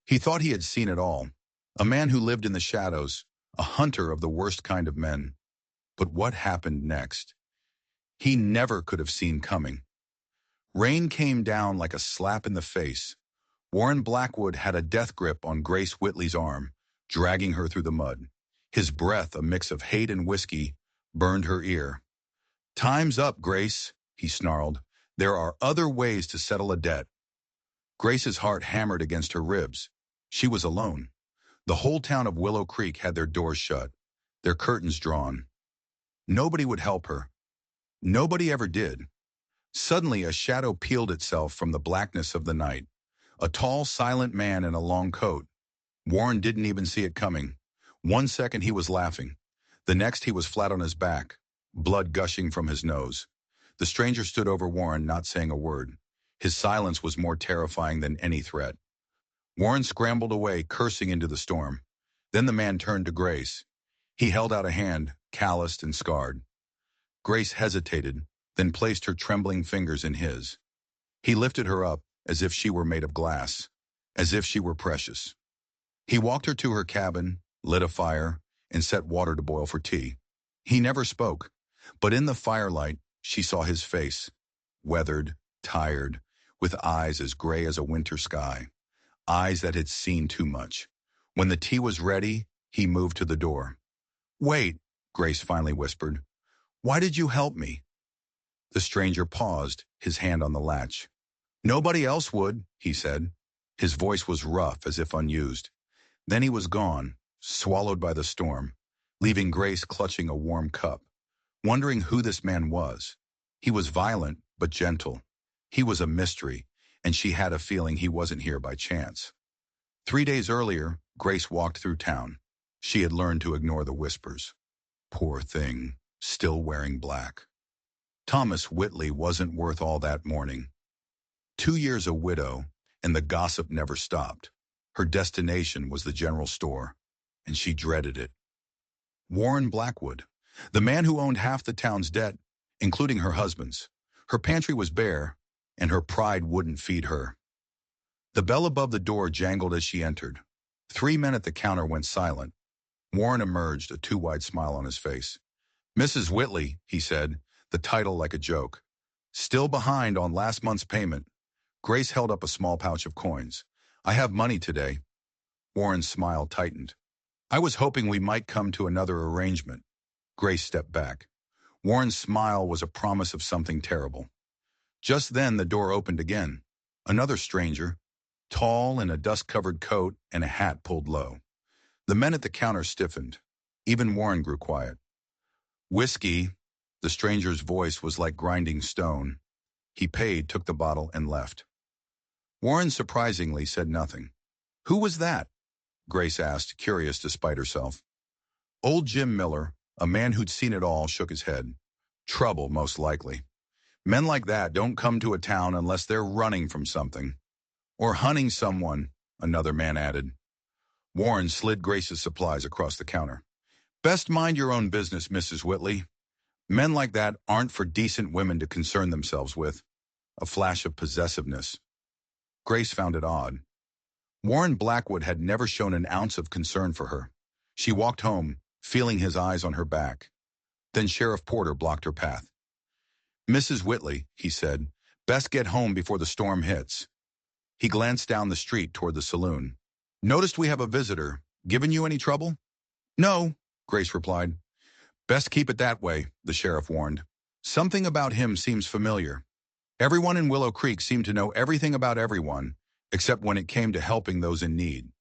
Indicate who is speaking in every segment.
Speaker 1: He thought he had seen it all, a man who lived in the shadows, a hunter of the worst kind of men. But what happened next? He never could have seen coming. Rain came down like a slap in the face. Warren Blackwood had a death grip on Grace Whitley's arm, dragging her through the mud. His breath, a mix of hate and whiskey, burned her ear. "Time's up, Grace," he snarled. "There are other ways to settle a debt." Grace's heart hammered against her ribs. She was alone. The whole town of Willow Creek had their doors shut, their curtains drawn. Nobody would help her. Nobody ever did. Suddenly, a shadow peeled itself from the blackness of the night. A tall, silent man in a long coat. Warren didn't even see it coming. One second he was laughing. The next he was flat on his back, blood gushing from his nose. The stranger stood over Warren, not saying a word. His silence was more terrifying than any threat. Warren scrambled away, cursing into the storm. Then the man turned to Grace. He held out a hand, calloused and scarred. Grace hesitated, then placed her trembling fingers in his. He lifted her up, as if she were made of glass, as if she were precious. He walked her to her cabin, lit a fire, and set water to boil for tea. He never spoke, but in the firelight, she saw his face, weathered, tired, with eyes as gray as a winter sky, eyes that had seen too much. When the tea was ready, he moved to the door. "Wait," Grace finally whispered. "Why did you help me?" The stranger paused, his hand on the latch. "Nobody else would," he said. His voice was rough, as if unused. Then he was gone, swallowed by the storm, leaving Grace clutching a warm cup, wondering who this man was. He was violent, but gentle. He was a mystery, and she had a feeling he wasn't here by chance. 3 days earlier, Grace walked through town. She had learned to ignore the whispers. Poor thing, still wearing black. Thomas Whitley wasn't worth all that mourning. 2 years a widow, and the gossip never stopped. Her destination was the general store, and she dreaded it. Warren Blackwood, the man who owned half the town's debt, including her husband's. Her pantry was bare, and her pride wouldn't feed her. The bell above the door jangled as she entered. 3 men at the counter went silent. Warren emerged, a too-wide smile on his face. "Mrs. Whitley," he said, the title like a joke. "Still behind on last month's payment." Grace held up a small pouch of coins. "I have money today." Warren's smile tightened. "I was hoping we might come to another arrangement." Grace stepped back. Warren's smile was a promise of something terrible. Just then the door opened again. Another stranger, tall in a dust-covered coat and a hat pulled low. The men at the counter stiffened. Even Warren grew quiet. "Whiskey." The stranger's voice was like grinding stone. He paid, took the bottle, and left. Warren surprisingly said nothing. "Who was that?" Grace asked, curious despite herself. Old Jim Miller, a man who'd seen it all, shook his head. "Trouble, most likely. Men like that don't come to a town unless they're running from something. Or hunting someone," another man added. Warren slid Grace's supplies across the counter. "Best mind your own business, Mrs. Whitley. Men like that aren't for decent women to concern themselves with." A flash of possessiveness. Grace found it odd. Warren Blackwood had never shown an ounce of concern for her. She walked home, feeling his eyes on her back. Then Sheriff Porter blocked her path. "Mrs. Whitley," he said, "best get home before the storm hits." He glanced down the street toward the saloon. "Noticed we have a visitor. Given you any trouble?" "No," Grace replied. "Best keep it that way," the sheriff warned. "Something about him seems familiar. Everyone in Willow Creek seemed to know everything about everyone, except when it came to helping those in need."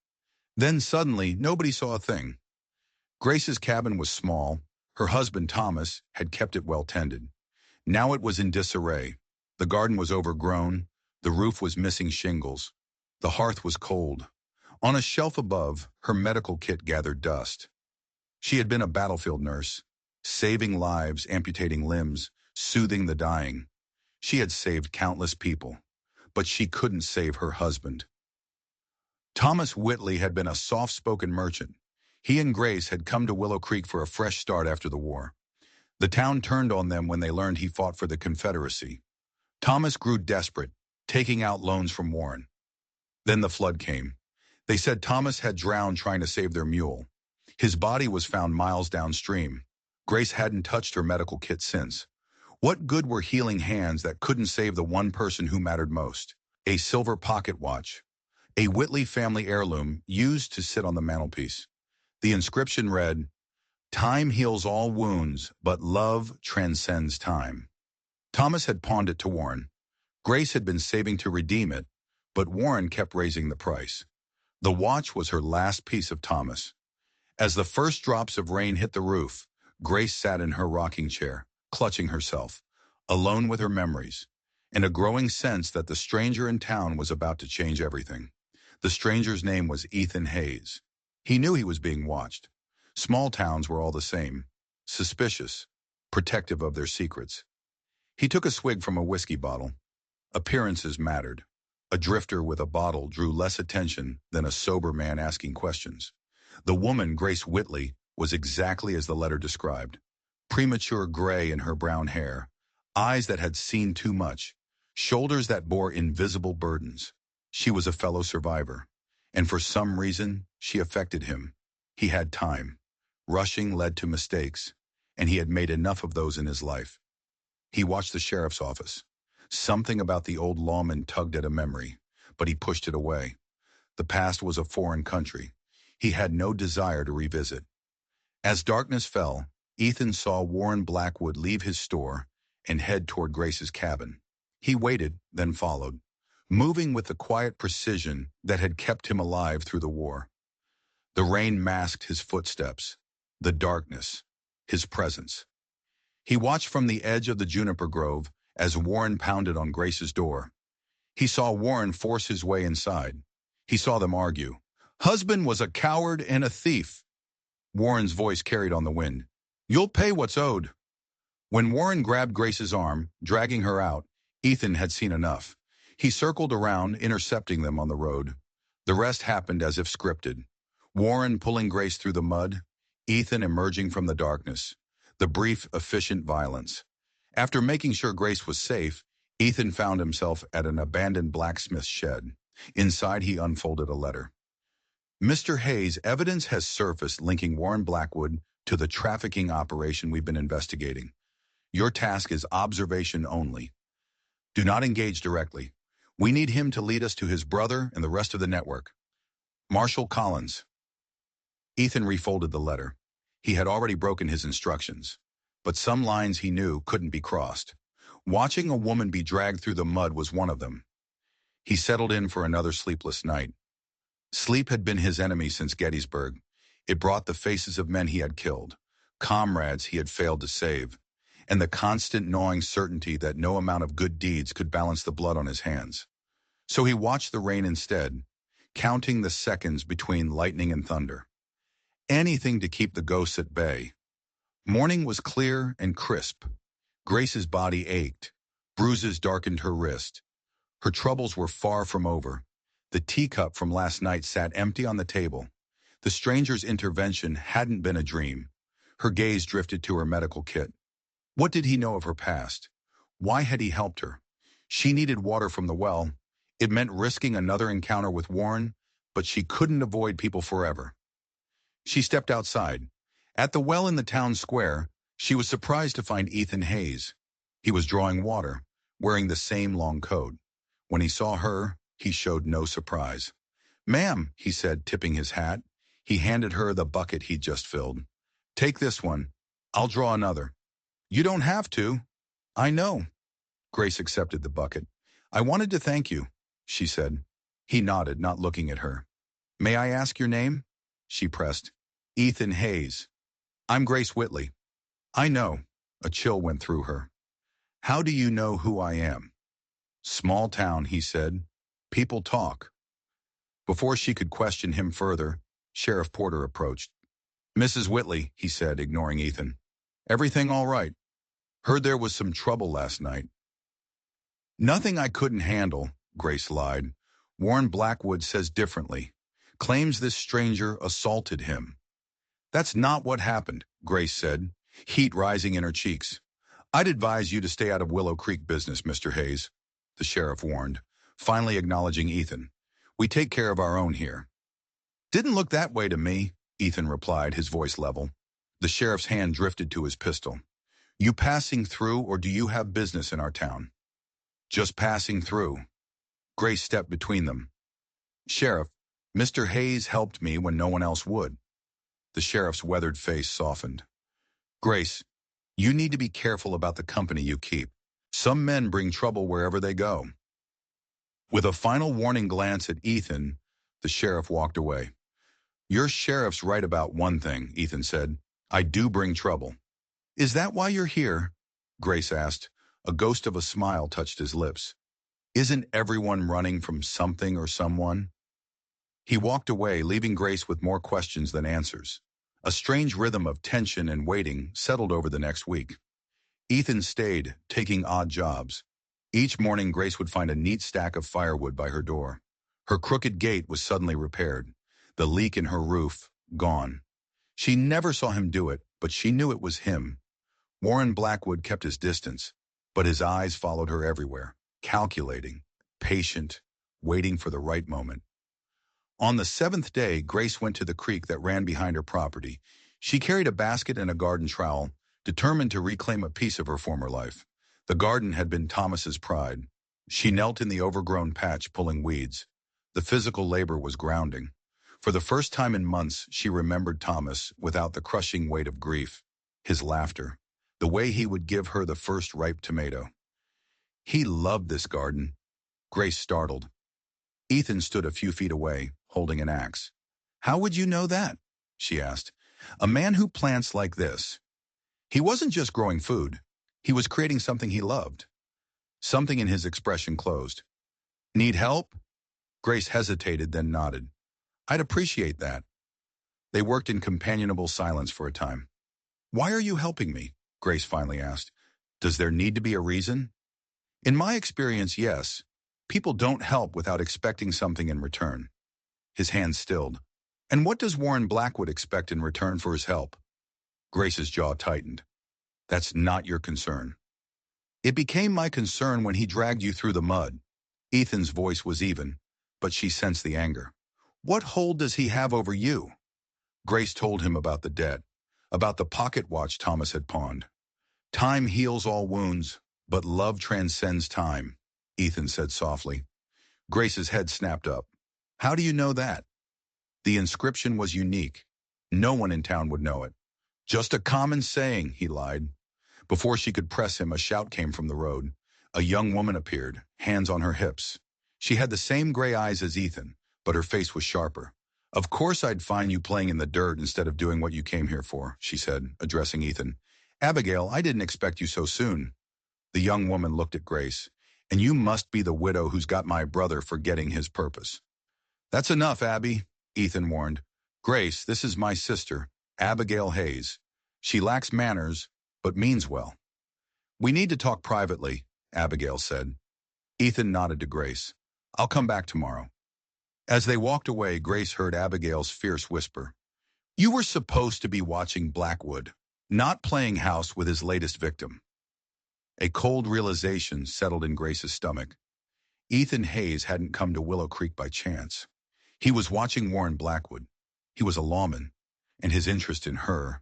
Speaker 1: Then suddenly, nobody saw a thing. Grace's cabin was small. Her husband, Thomas, had kept it well tended. Now it was in disarray. The garden was overgrown. The roof was missing shingles. The hearth was cold. On a shelf above, her medical kit gathered dust. She had been a battlefield nurse, saving lives, amputating limbs, soothing the dying. She had saved countless people, but she couldn't save her husband. Thomas Whitley had been a soft-spoken merchant. He and Grace had come to Willow Creek for a fresh start after the war. The town turned on them when they learned he fought for the Confederacy. Thomas grew desperate, taking out loans from Warren. Then the flood came. They said Thomas had drowned trying to save their mule. His body was found miles downstream. Grace hadn't touched her medical kit since. What good were healing hands that couldn't save the one person who mattered most? A silver pocket watch, a Whitley family heirloom used to sit on the mantelpiece. The inscription read, "Time heals all wounds, but love transcends time." Thomas had pawned it to Warren. Grace had been saving to redeem it, but Warren kept raising the price. The watch was her last piece of Thomas. As the first drops of rain hit the roof, Grace sat in her rocking chair, clutching herself, alone with her memories, and a growing sense that the stranger in town was about to change everything. The stranger's name was Ethan Hayes. He knew he was being watched. Small towns were all the same, suspicious, protective of their secrets. He took a swig from a whiskey bottle. Appearances mattered. A drifter with a bottle drew less attention than a sober man asking questions. The woman, Grace Whitley, was exactly as the letter described. Premature gray in her brown hair, eyes that had seen too much, shoulders that bore invisible burdens. She was a fellow survivor, and for some reason, she affected him. He had time. Rushing led to mistakes, and he had made enough of those in his life. He watched the sheriff's office. Something about the old lawman tugged at a memory, but he pushed it away. The past was a foreign country. He had no desire to revisit. As darkness fell, Ethan saw Warren Blackwood leave his store and head toward Grace's cabin. He waited, then followed, moving with the quiet precision that had kept him alive through the war. The rain masked his footsteps, the darkness, his presence. He watched from the edge of the juniper grove as Warren pounded on Grace's door. He saw Warren force his way inside. He saw them argue. Husband was a coward and a thief. Warren's voice carried on the wind. You'll pay what's owed. When Warren grabbed Grace's arm, dragging her out, Ethan had seen enough. He circled around, intercepting them on the road. The rest happened as if scripted. Warren pulling Grace through the mud, Ethan emerging from the darkness. The brief, efficient violence. After making sure Grace was safe, Ethan found himself at an abandoned blacksmith shed. Inside, he unfolded a letter. Mr. Hayes, evidence has surfaced linking Warren Blackwood to the trafficking operation we've been investigating. Your task is observation only. Do not engage directly. We need him to lead us to his brother and the rest of the network. Marshall Collins. Ethan refolded the letter. He had already broken his instructions, but some lines he knew couldn't be crossed. Watching a woman be dragged through the mud was one of them. He settled in for another sleepless night. Sleep had been his enemy since Gettysburg. It brought the faces of men he had killed, comrades he had failed to save, and the constant gnawing certainty that no amount of good deeds could balance the blood on his hands. So he watched the rain instead, counting the seconds between lightning and thunder. Anything to keep the ghosts at bay. Morning was clear and crisp. Grace's body ached. Bruises darkened her wrist. Her troubles were far from over. The teacup from last night sat empty on the table. The stranger's intervention hadn't been a dream. Her gaze drifted to her medical kit. What did he know of her past? Why had he helped her? She needed water from the well. It meant risking another encounter with Warren, but she couldn't avoid people forever. She stepped outside. At the well in the town square, she was surprised to find Ethan Hayes. He was drawing water, wearing the same long coat. When he saw her, he showed no surprise. Ma'am, he said, tipping his hat. He handed her the bucket he'd just filled. Take this one. I'll draw another. You don't have to. I know. Grace accepted the bucket. I wanted to thank you, she said. He nodded, not looking at her. May I ask your name? She pressed. Ethan Hayes. I'm Grace Whitley. I know. A chill went through her. How do you know who I am? Small town, he said. People talk. Before she could question him further, Sheriff Porter approached. Mrs. Whitley, he said, ignoring Ethan. Everything all right? Heard there was some trouble last night. Nothing I couldn't handle, Grace lied. Warren Blackwood says differently. Claims this stranger assaulted him. That's not what happened, Grace said, heat rising in her cheeks. I'd advise you to stay out of Willow Creek business, Mr. Hayes, the sheriff warned, finally acknowledging Ethan. We take care of our own here. Didn't look that way to me, Ethan replied, his voice level. The sheriff's hand drifted to his pistol. You passing through, or do you have business in our town? Just passing through. Grace stepped between them. Sheriff, Mr. Hayes helped me when no one else would. The sheriff's weathered face softened. Grace, you need to be careful about the company you keep. Some men bring trouble wherever they go. With a final warning glance at Ethan, the sheriff walked away. Your sheriff's right about one thing, Ethan said. I do bring trouble. Is that why you're here? Grace asked. A ghost of a smile touched his lips. Isn't everyone running from something or someone? He walked away, leaving Grace with more questions than answers. A strange rhythm of tension and waiting settled over the next week. Ethan stayed, taking odd jobs. Each morning, Grace would find a neat stack of firewood by her door. Her crooked gate was suddenly repaired. The leak in her roof, gone. She never saw him do it, but she knew it was him. Warren Blackwood kept his distance, but his eyes followed her everywhere, calculating, patient, waiting for the right moment. On the seventh day, Grace went to the creek that ran behind her property. She carried a basket and a garden trowel, determined to reclaim a piece of her former life. The garden had been Thomas's pride. She knelt in the overgrown patch, pulling weeds. The physical labor was grounding. For the first time in months, she remembered Thomas without the crushing weight of grief. His laughter, the way he would give her the first ripe tomato. He loved this garden. Grace startled. Ethan stood a few feet away, holding an axe. How would you know that? She asked. A man who plants like this. He wasn't just growing food. He was creating something he loved. Something in his expression closed. Need help? Grace hesitated, then nodded. I'd appreciate that. They worked in companionable silence for a time. Why are you helping me? Grace finally asked. Does there need to be a reason? In my experience, yes. People don't help without expecting something in return. His hand stilled. And what does Warren Blackwood expect in return for his help? Grace's jaw tightened. That's not your concern. It became my concern when he dragged you through the mud. Ethan's voice was even, but she sensed the anger. What hold does he have over you? Grace told him about the debt, about the pocket watch Thomas had pawned. Time heals all wounds, but love transcends time, Ethan said softly. Grace's head snapped up. How do you know that? The inscription was unique. No one in town would know it. Just a common saying, he lied. Before she could press him, a shout came from the road. A young woman appeared, hands on her hips. She had the same gray eyes as Ethan, but her face was sharper. Of course I'd find you playing in the dirt instead of doing what you came here for, she said, addressing Ethan. Abigail, I didn't expect you so soon. The young woman looked at Grace. And you must be the widow who's got my brother forgetting his purpose. That's enough, Abby, Ethan warned. Grace, this is my sister, Abigail Hayes. She lacks manners, but means well. We need to talk privately, Abigail said. Ethan nodded to Grace. I'll come back tomorrow. As they walked away, Grace heard Abigail's fierce whisper. You were supposed to be watching Blackwood, not playing house with his latest victim. A cold realization settled in Grace's stomach. Ethan Hayes hadn't come to Willow Creek by chance. He was watching Warren Blackwood. He was a lawman, and his interest in her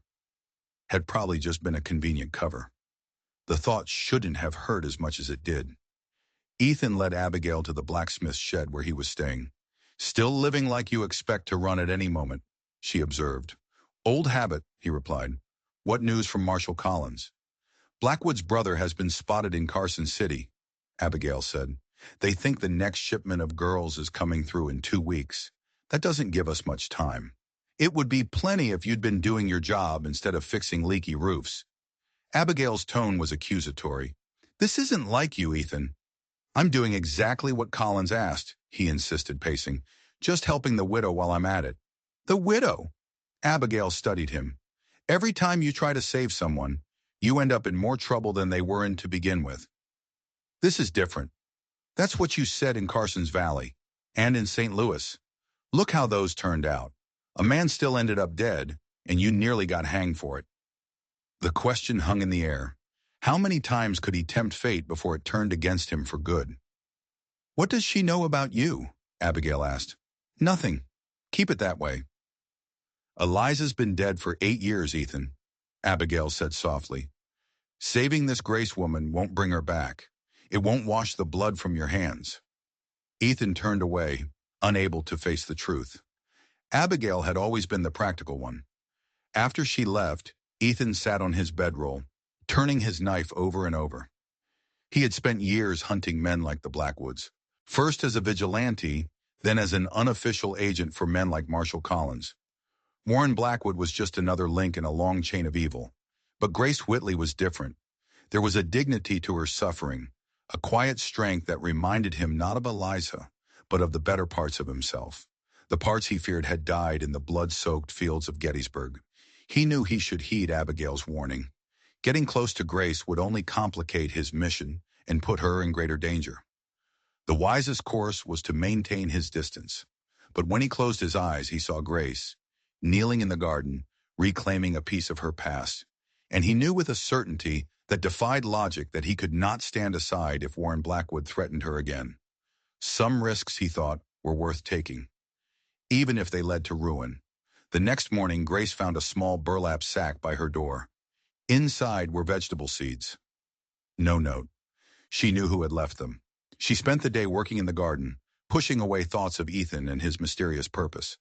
Speaker 1: had probably just been a convenient cover. The thought shouldn't have hurt as much as it did. Ethan led Abigail to the blacksmith's shed where he was staying. Still living like you expect to run at any moment, she observed. Old habit, he replied. What news from Marshal Collins? Blackwood's brother has been spotted in Carson City, Abigail said. They think the next shipment of girls is coming through in 2 weeks. That doesn't give us much time. It would be plenty if you'd been doing your job instead of fixing leaky roofs. Abigail's tone was accusatory. This isn't like you, Ethan. I'm doing exactly what Collins asked, he insisted, pacing. Just helping the widow while I'm at it. The widow? Abigail studied him. Every time you try to save someone, you end up in more trouble than they were in to begin with. This is different. That's what you said in Carson's Valley, and in St. Louis. Look how those turned out. A man still ended up dead, and you nearly got hanged for it. The question hung in the air. How many times could he tempt fate before it turned against him for good? What does she know about you? Abigail asked. Nothing. Keep it that way. Eliza's been dead for 8 years, Ethan, Abigail said softly. Saving this Grace woman won't bring her back. It won't wash the blood from your hands. Ethan turned away, unable to face the truth. Abigail had always been the practical one. After she left, Ethan sat on his bedroll, turning his knife over and over. He had spent years hunting men like the Blackwoods, first as a vigilante, then as an unofficial agent for men like Marshall Collins. Warren Blackwood was just another link in a long chain of evil. But Grace Whitley was different. There was a dignity to her suffering, a quiet strength that reminded him not of Eliza, but of the better parts of himself. The parts he feared had died in the blood-soaked fields of Gettysburg. He knew he should heed Abigail's warning. Getting close to Grace would only complicate his mission and put her in greater danger. The wisest course was to maintain his distance. But when he closed his eyes, he saw Grace, kneeling in the garden, reclaiming a piece of her past. And he knew with a certainty that defied logic that he could not stand aside if Warren Blackwood threatened her again. Some risks, he thought, were worth taking, even if they led to ruin. The next morning, Grace found a small burlap sack by her door. Inside were vegetable seeds. No note. She knew who had left them. She spent the day working in the garden, pushing away thoughts of Ethan and his mysterious purpose.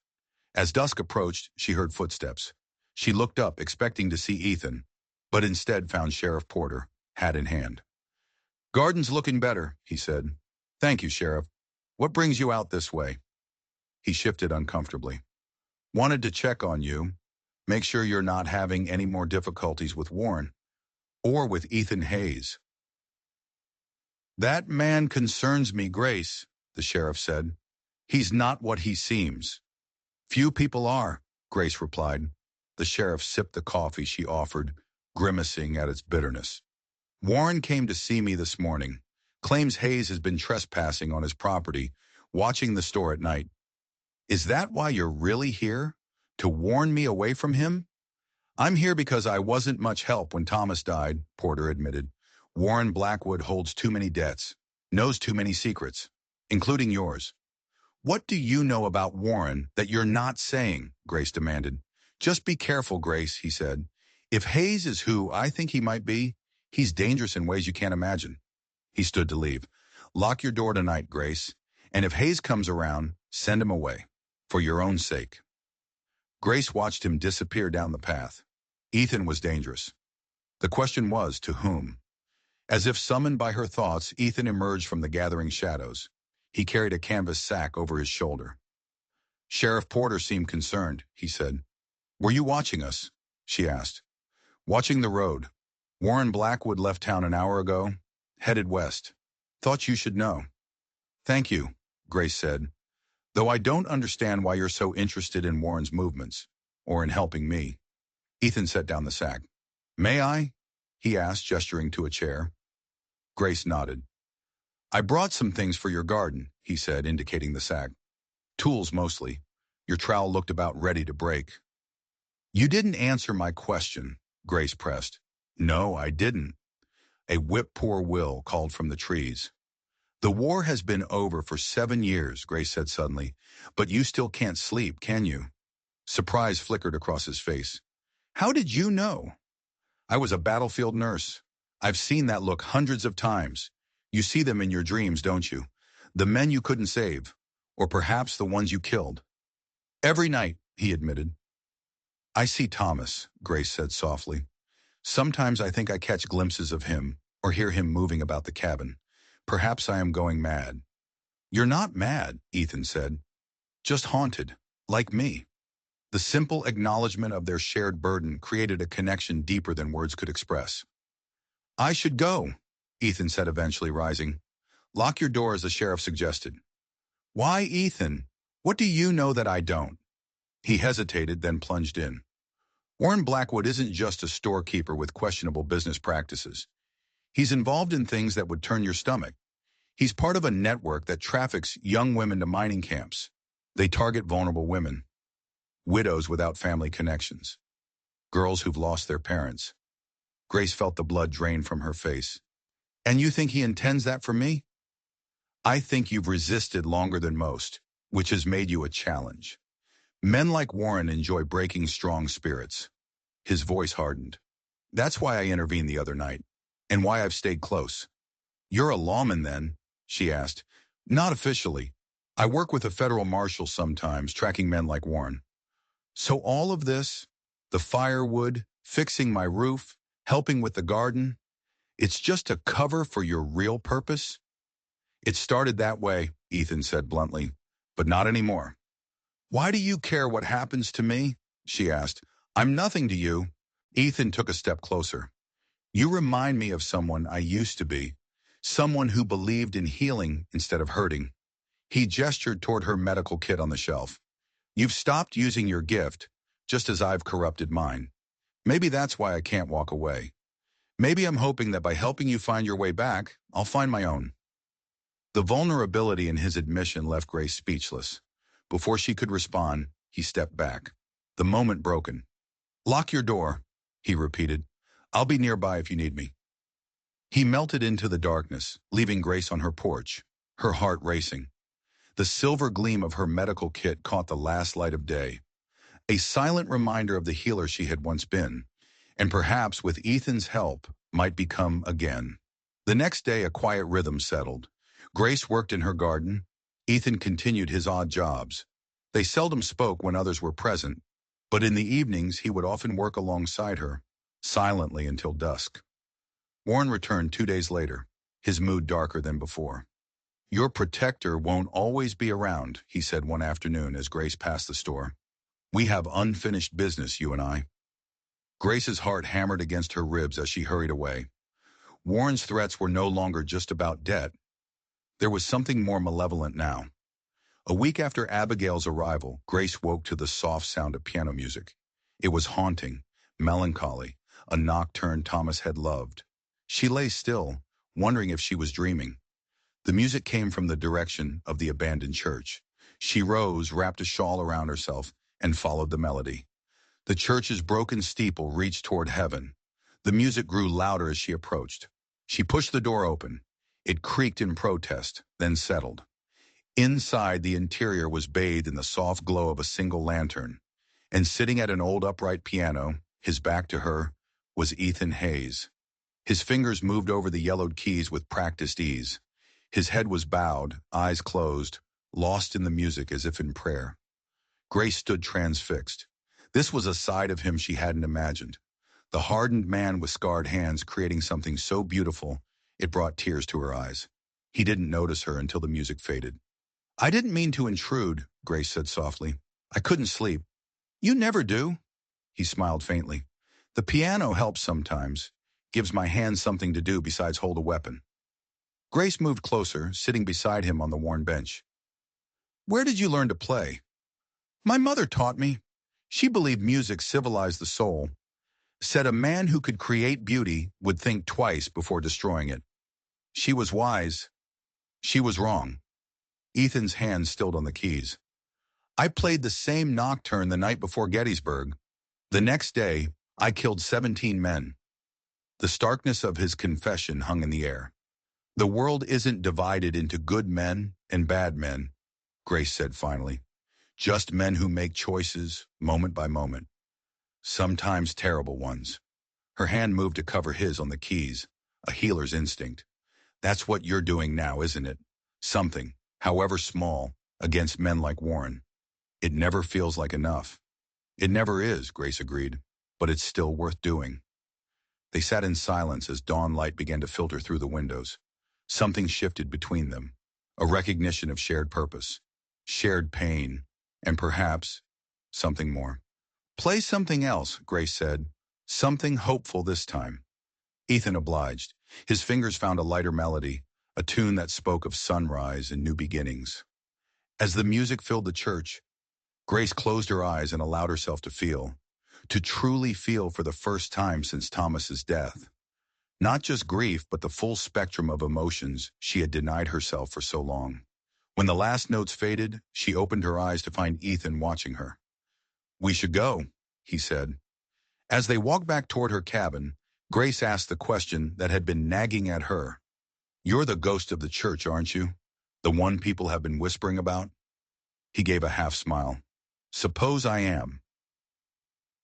Speaker 1: As dusk approached, she heard footsteps. She looked up, expecting to see Ethan, but instead found Sheriff Porter, hat in hand. "Garden's looking better," he said. "Thank you, Sheriff. What brings you out this way?" He shifted uncomfortably. "Wanted to check on you, make sure you're not having any more difficulties with Warren, or with Ethan Hayes." "That man concerns me, Grace," the sheriff said. "He's not what he seems." "Few people are," Grace replied. The sheriff sipped the coffee she offered, grimacing at its bitterness. "Warren came to see me this morning. Claims Hayes has been trespassing on his property, watching the store at night. Is that why you're really here? To warn me away from him?" "I'm here because I wasn't much help when Thomas died," Porter admitted. "Warren Blackwood holds too many debts, knows too many secrets, including yours." "What do you know about Warren that you're not saying?" Grace demanded. "Just be careful, Grace," he said. "If Hayes is who I think he might be, he's dangerous in ways you can't imagine." He stood to leave. "Lock your door tonight, Grace, and if Hayes comes around, send him away, for your own sake." Grace watched him disappear down the path. Ethan was dangerous. The question was, to whom? As if summoned by her thoughts, Ethan emerged from the gathering shadows. He carried a canvas sack over his shoulder. "Sheriff Porter seemed concerned," he said. "Were you watching us?" she asked. "Watching the road. Warren Blackwood left town an hour ago, headed west. Thought you should know." "Thank you," Grace said, "though I don't understand why you're so interested in Warren's movements, or in helping me." Ethan set down the sack. "May I?" he asked, gesturing to a chair. Grace nodded. "I brought some things for your garden," he said, indicating the sack. "Tools, mostly. Your trowel looked about ready to break." "You didn't answer my question," Grace pressed. "No, I didn't." A whip-poor-will called from the trees. "The war has been over for 7 years," Grace said suddenly, "but you still can't sleep, can you?" Surprise flickered across his face. "How did you know?" "I was a battlefield nurse. I've seen that look hundreds of times. You see them in your dreams, don't you? The men you couldn't save, or perhaps the ones you killed." "Every night," he admitted. "I see Thomas," Grace said softly. "Sometimes I think I catch glimpses of him, or hear him moving about the cabin. Perhaps I am going mad." "You're not mad," Ethan said. "Just haunted, like me." The simple acknowledgement of their shared burden created a connection deeper than words could express. "I should go," Ethan said eventually, rising. "Lock your door, as the sheriff suggested." "Why, Ethan? What do you know that I don't?" He hesitated, then plunged in. "Warren Blackwood isn't just a storekeeper with questionable business practices. He's involved in things that would turn your stomach. He's part of a network that traffics young women to mining camps. They target vulnerable women, widows without family connections, girls who've lost their parents." Grace felt the blood drain from her face. "And you think he intends that for me?" "I think you've resisted longer than most, which has made you a challenge." Men like Warren enjoy breaking strong spirits. His voice hardened. That's why I intervened the other night, and why I've stayed close. You're a lawman then? She asked. Not officially. I work with a federal marshal sometimes, tracking men like Warren. So all of this, the firewood, fixing my roof, helping with the garden, it's just a cover for your real purpose? It started that way, Ethan said bluntly, but not anymore. Why do you care what happens to me? She asked. I'm nothing to you. Ethan took a step closer. You remind me of someone I used to be, someone who believed in healing instead of hurting. He gestured toward her medical kit on the shelf. You've stopped using your gift, just as I've corrupted mine. Maybe that's why I can't walk away. Maybe I'm hoping that by helping you find your way back, I'll find my own. The vulnerability in his admission left Grace speechless. Before she could respond, he stepped back. The moment broken. Lock your door, he repeated. I'll be nearby if you need me. He melted into the darkness, leaving Grace on her porch, her heart racing. The silver gleam of her medical kit caught the last light of day, a silent reminder of the healer she had once been, and perhaps with Ethan's help might become again. The next day a quiet rhythm settled. Grace worked in her garden. Ethan continued his odd jobs. They seldom spoke when others were present, but in the evenings he would often work alongside her, silently until dusk. Warren returned 2 days later, his mood darker than before. Your protector won't always be around, he said one afternoon as Grace passed the store. We have unfinished business, you and I. Grace's heart hammered against her ribs as she hurried away. Warren's threats were no longer just about debt. There was something more malevolent now. A week after Abigail's arrival, Grace woke to the soft sound of piano music. It was haunting, melancholy, a nocturne Thomas had loved. She lay still, wondering if she was dreaming. The music came from the direction of the abandoned church. She rose, wrapped a shawl around herself, and followed the melody. The church's broken steeple reached toward heaven. The music grew louder as she approached. She pushed the door open. It creaked in protest, then settled. Inside, the interior was bathed in the soft glow of a single lantern, and sitting at an old upright piano, his back to her, was Ethan Hayes. His fingers moved over the yellowed keys with practiced ease. His head was bowed, eyes closed, lost in the music as if in prayer. Grace stood transfixed. This was a side of him she hadn't imagined. The hardened man with scarred hands creating something so beautiful, it brought tears to her eyes. He didn't notice her until the music faded. I didn't mean to intrude, Grace said softly. I couldn't sleep. You never do. He smiled faintly. The piano helps sometimes, gives my hands something to do besides hold a weapon. Grace moved closer, sitting beside him on the worn bench. Where did you learn to play? My mother taught me. She believed music civilized the soul, said a man who could create beauty would think twice before destroying it. She was wise. She was wrong. Ethan's hand stilled on the keys. I played the same nocturne the night before Gettysburg. The next day, I killed 17 men. The starkness of his confession hung in the air. The world isn't divided into good men and bad men, Grace said finally. Just men who make choices, moment by moment. Sometimes terrible ones. Her hand moved to cover his on the keys, a healer's instinct. That's what you're doing now, isn't it? Something, however small, against men like Warren. It never feels like enough. It never is, Grace agreed, but it's still worth doing. They sat in silence as dawn light began to filter through the windows. Something shifted between them, a recognition of shared purpose, shared pain, and perhaps something more. Play something else, Grace said. Something hopeful this time. Ethan obliged. His fingers found a lighter melody, a tune that spoke of sunrise and new beginnings. As the music filled the church, Grace closed her eyes and allowed herself to truly feel for the first time since Thomas's death. Not just grief, but the full spectrum of emotions she had denied herself for so long. When the last notes faded, she opened her eyes to find Ethan watching her. We should go, he said. As they walked back toward her cabin, Grace asked the question that had been nagging at her. You're the ghost of the church, aren't you? The one people have been whispering about? He gave a half smile. Suppose I am.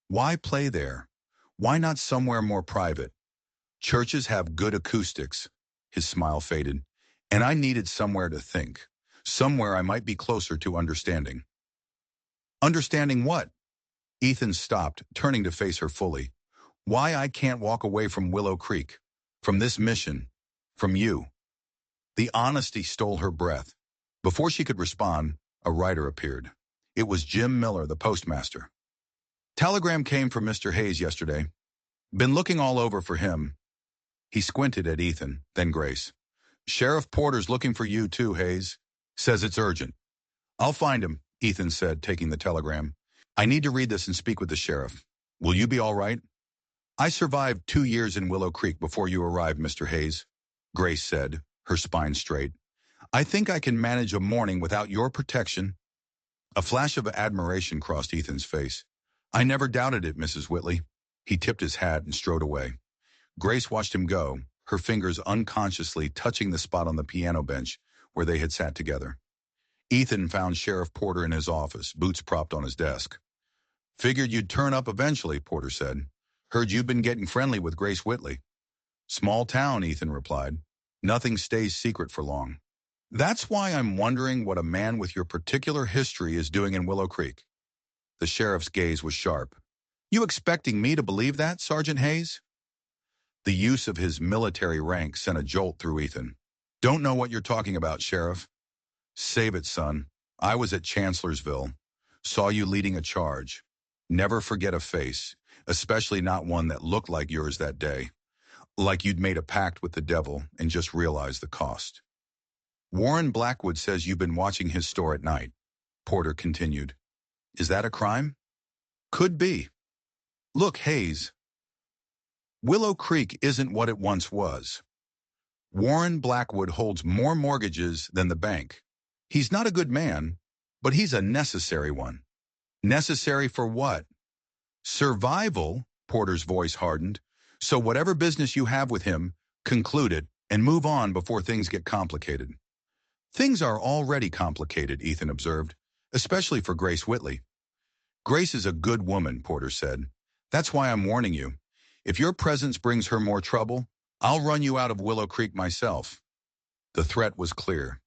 Speaker 1: Why play there? Why not somewhere more private? Churches have good acoustics. His smile faded. And I needed somewhere to think. Somewhere I might be closer to understanding. Understanding what? Ethan stopped, turning to face her fully. Why I can't walk away from Willow Creek. From this mission. From you. The honesty stole her breath. Before she could respond, a writer appeared. It was Jim Miller, the postmaster. Telegram came from Mr. Hayes yesterday. Been looking all over for him. He squinted at Ethan, then Grace. Sheriff Porter's looking for you too, Hayes. Says it's urgent. I'll find him, Ethan said, taking the telegram. I need to read this and speak with the sheriff. Will you be all right? I survived 2 years in Willow Creek before you arrived, Mr. Hayes, Grace said, her spine straight. I think I can manage a morning without your protection. A flash of admiration crossed Ethan's face. I never doubted it, Mrs. Whitley. He tipped his hat and strode away. Grace watched him go, her fingers unconsciously touching the spot on the piano bench where they had sat together. Ethan found Sheriff Porter in his office, boots propped on his desk. Figured you'd turn up eventually, Porter said. Heard you've been getting friendly with Grace Whitley. Small town, Ethan replied. Nothing stays secret for long. That's why I'm wondering what a man with your particular history is doing in Willow Creek. The sheriff's gaze was sharp. You expecting me to believe that, Sergeant Hayes? The use of his military rank sent a jolt through Ethan. Don't know what you're talking about, Sheriff. Save it, son. I was at Chancellorsville. Saw you leading a charge. Never forget a face, especially not one that looked like yours that day. Like you'd made a pact with the devil and just realized the cost. Warren Blackwood says you've been watching his store at night, Porter continued. Is that a crime? Could be. Look, Hayes. Willow Creek isn't what it once was. Warren Blackwood holds more mortgages than the bank. He's not a good man, but he's a necessary one. Necessary for what? Survival, Porter's voice hardened. So whatever business you have with him, conclude it and move on before things get complicated. Things are already complicated, Ethan observed, especially for Grace Whitley. Grace is a good woman, Porter said. That's why I'm warning you. If your presence brings her more trouble, I'll run you out of Willow Creek myself. The threat was clear.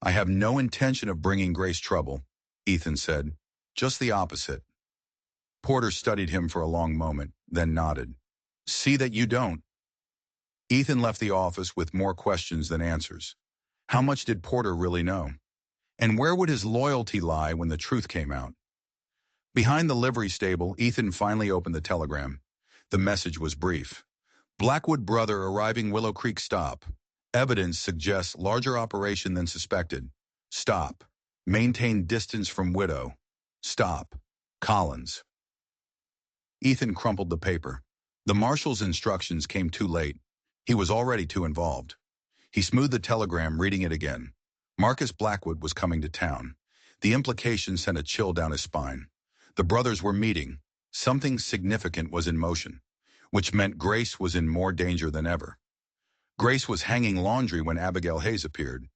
Speaker 1: I have no intention of bringing Grace trouble, Ethan said. Just the opposite. Porter studied him for a long moment, then nodded. See that you don't. Ethan left the office with more questions than answers. How much did Porter really know? And where would his loyalty lie when the truth came out? Behind the livery stable, Ethan finally opened the telegram. The message was brief. Blackwood brother arriving Willow Creek stop. Evidence suggests larger operation than suspected. Stop. Maintain distance from widow. Stop. Collins. Ethan crumpled the paper. The marshal's instructions came too late. He was already too involved. He smoothed the telegram, reading it again. Marcus Blackwood was coming to town. The implication sent a chill down his spine. The brothers were meeting. Something significant was in motion, which meant Grace was in more danger than ever. Grace was hanging laundry when Abigail Hayes appeared.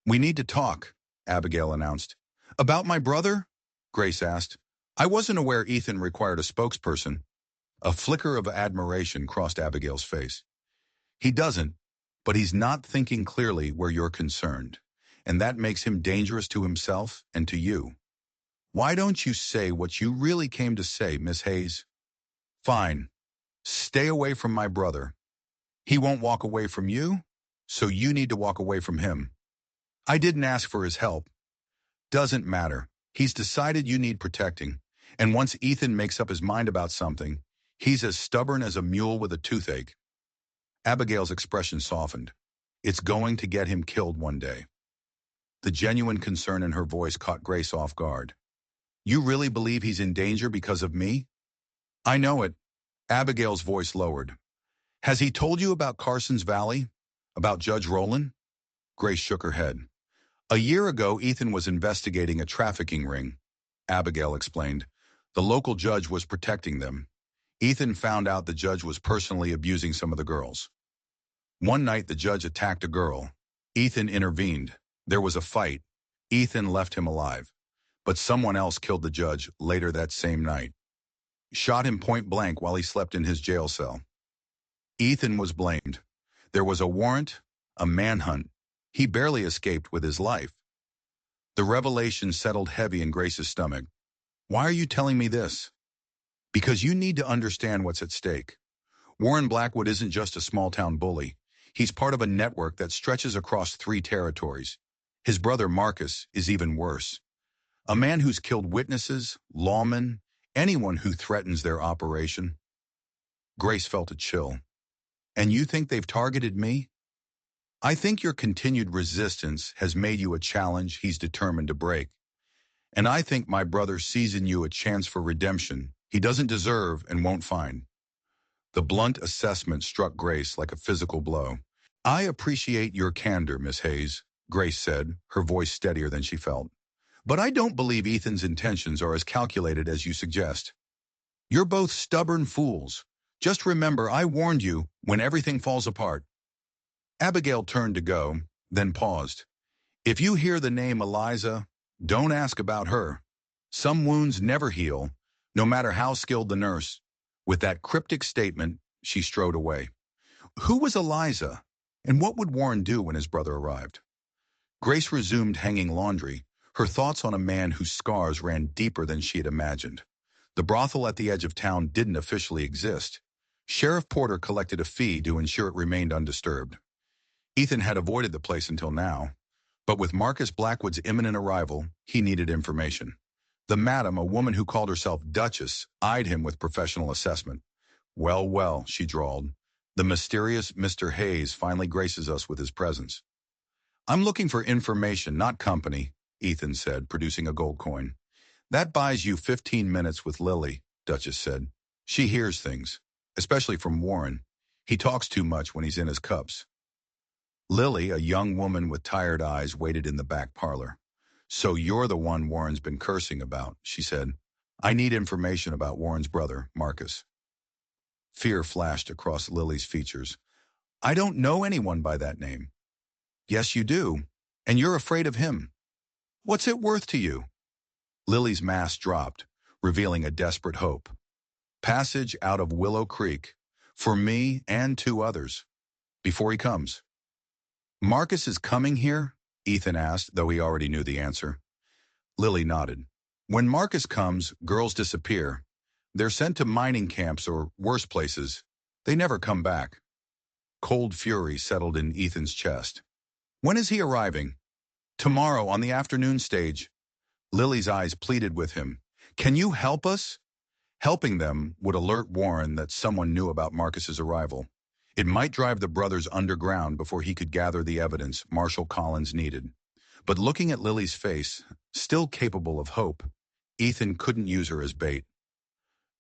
Speaker 1: We need to talk, Abigail announced. About my brother? Grace asked. I wasn't aware Ethan required a spokesperson. A flicker of admiration crossed Abigail's face. He doesn't, but he's not thinking clearly where you're concerned, and that makes him dangerous to himself and to you. Why don't you say what you really came to say, Miss Hayes? Fine. Stay away from my brother. He won't walk away from you, so you need to walk away from him. I didn't ask for his help. Doesn't matter. He's decided you need protecting, and once Ethan makes up his mind about something, he's as stubborn as a mule with a toothache. Abigail's expression softened. It's going to get him killed one day. The genuine concern in her voice caught Grace off guard. You really believe he's in danger because of me? I know it. Abigail's voice lowered. Has he told you about Carson's Valley? About Judge Rowland? Grace shook her head. A year ago, Ethan was investigating a trafficking ring, Abigail explained. The local judge was protecting them. Ethan found out the judge was personally abusing some of the girls. One night, the judge attacked a girl. Ethan intervened. There was a fight. Ethan left him alive. But someone else killed the judge later that same night. Shot him point blank while he slept in his jail cell. Ethan was blamed. There was a warrant, a manhunt. He barely escaped with his life. The revelation settled heavy in Grace's stomach. Why are you telling me this? Because you need to understand what's at stake. Warren Blackwood isn't just a small-town bully. He's part of a network that stretches across 3 territories. His brother Marcus is even worse. A man who's killed witnesses, lawmen, anyone who threatens their operation. Grace felt a chill. And you think they've targeted me? I think your continued resistance has made you a challenge he's determined to break. And I think my brother sees in you a chance for redemption he doesn't deserve and won't find. The blunt assessment struck Grace like a physical blow. I appreciate your candor, Miss Hayes, Grace said, her voice steadier than she felt. But I don't believe Ethan's intentions are as calculated as you suggest. You're both stubborn fools. Just remember I warned you when everything falls apart. Abigail turned to go, then paused. If you hear the name Eliza, don't ask about her. Some wounds never heal, no matter how skilled the nurse. With that cryptic statement, she strode away. Who was Eliza, and what would Warren do when his brother arrived? Grace resumed hanging laundry, her thoughts on a man whose scars ran deeper than she had imagined. The brothel at the edge of town didn't officially exist. Sheriff Porter collected a fee to ensure it remained undisturbed. Ethan had avoided the place until now, but with Marcus Blackwood's imminent arrival, he needed information. The madam, a woman who called herself Duchess, eyed him with professional assessment. Well, well, she drawled. The mysterious Mr. Hayes finally graces us with his presence. I'm looking for information, not company, Ethan said, producing a gold coin. That buys you 15 minutes with Lily, Duchess said. She hears things, especially from Warren. He talks too much when he's in his cups. Lily, a young woman with tired eyes, waited in the back parlor. So you're the one Warren's been cursing about, she said. I need information about Warren's brother, Marcus. Fear flashed across Lily's features. I don't know anyone by that name. Yes, you do, and you're afraid of him. What's it worth to you? Lily's mask dropped, revealing a desperate hope. Passage out of Willow Creek, for me and 2 others, before he comes. Marcus is coming here? Ethan asked, though he already knew the answer. Lily nodded. When Marcus comes, girls disappear. They're sent to mining camps or worse places. They never come back. Cold fury settled in Ethan's chest. When is he arriving? Tomorrow on the afternoon stage. Lily's eyes pleaded with him. Can you help us? Helping them would alert Warren that someone knew about Marcus's arrival. It might drive the brothers underground before he could gather the evidence Marshal Collins needed. But looking at Lily's face, still capable of hope, Ethan couldn't use her as bait.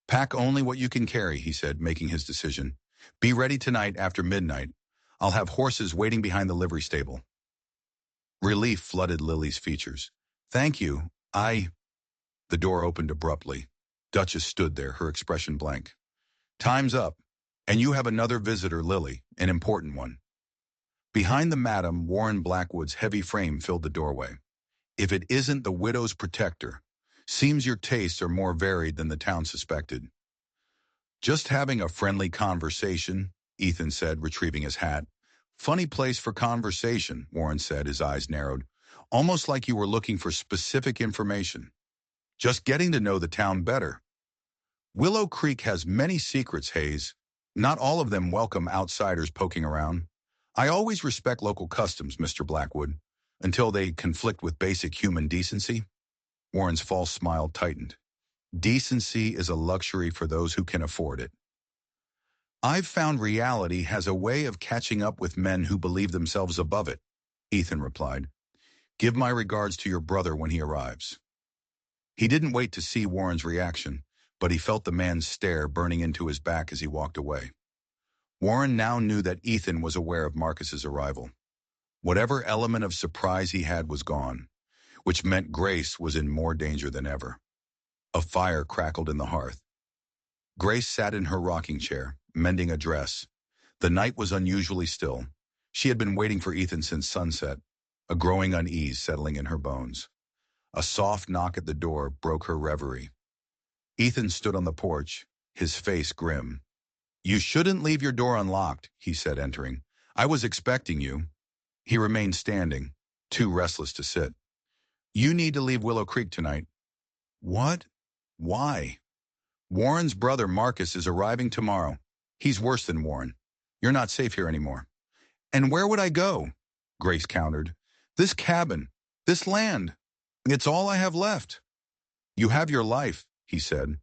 Speaker 1: Pack only what you can carry, he said, making his decision. Be ready tonight after midnight. I'll have horses waiting behind the livery stable. Relief flooded Lily's features. Thank you. The door opened abruptly. Duchess stood there, her expression blank. Time's up. And you have another visitor, Lily, an important one. Behind the madam, Warren Blackwood's heavy frame filled the doorway. If it isn't the widow's protector, seems your tastes are more varied than the town suspected. Just having a friendly conversation, Ethan said, retrieving his hat. Funny place for conversation, Warren said, his eyes narrowed. Almost like you were looking for specific information. Just getting to know the town better. Willow Creek has many secrets, Hayes. Not all of them welcome outsiders poking around. I always respect local customs, Mr. Blackwood, until they conflict with basic human decency. Warren's false smile tightened. Decency is a luxury for those who can afford it. I've found reality has a way of catching up with men who believe themselves above it, Ethan replied. Give my regards to your brother when he arrives. He didn't wait to see Warren's reaction, but he felt the man's stare burning into his back as he walked away. Warren now knew that Ethan was aware of Marcus's arrival. Whatever element of surprise he had was gone, which meant Grace was in more danger than ever. A fire crackled in the hearth. Grace sat in her rocking chair, mending a dress. The night was unusually still. She had been waiting for Ethan since sunset, a growing unease settling in her bones. A soft knock at the door broke her reverie. Ethan stood on the porch, his face grim. "You shouldn't leave your door unlocked," he said, entering. "I was expecting you." He remained standing, too restless to sit. "You need to leave Willow Creek tonight." "What? Why?" "Warren's brother Marcus is arriving tomorrow. He's worse than Warren. You're not safe here anymore." "And where would I go?" Grace countered. "This cabin, this land. It's all I have left." "You have your life," he said.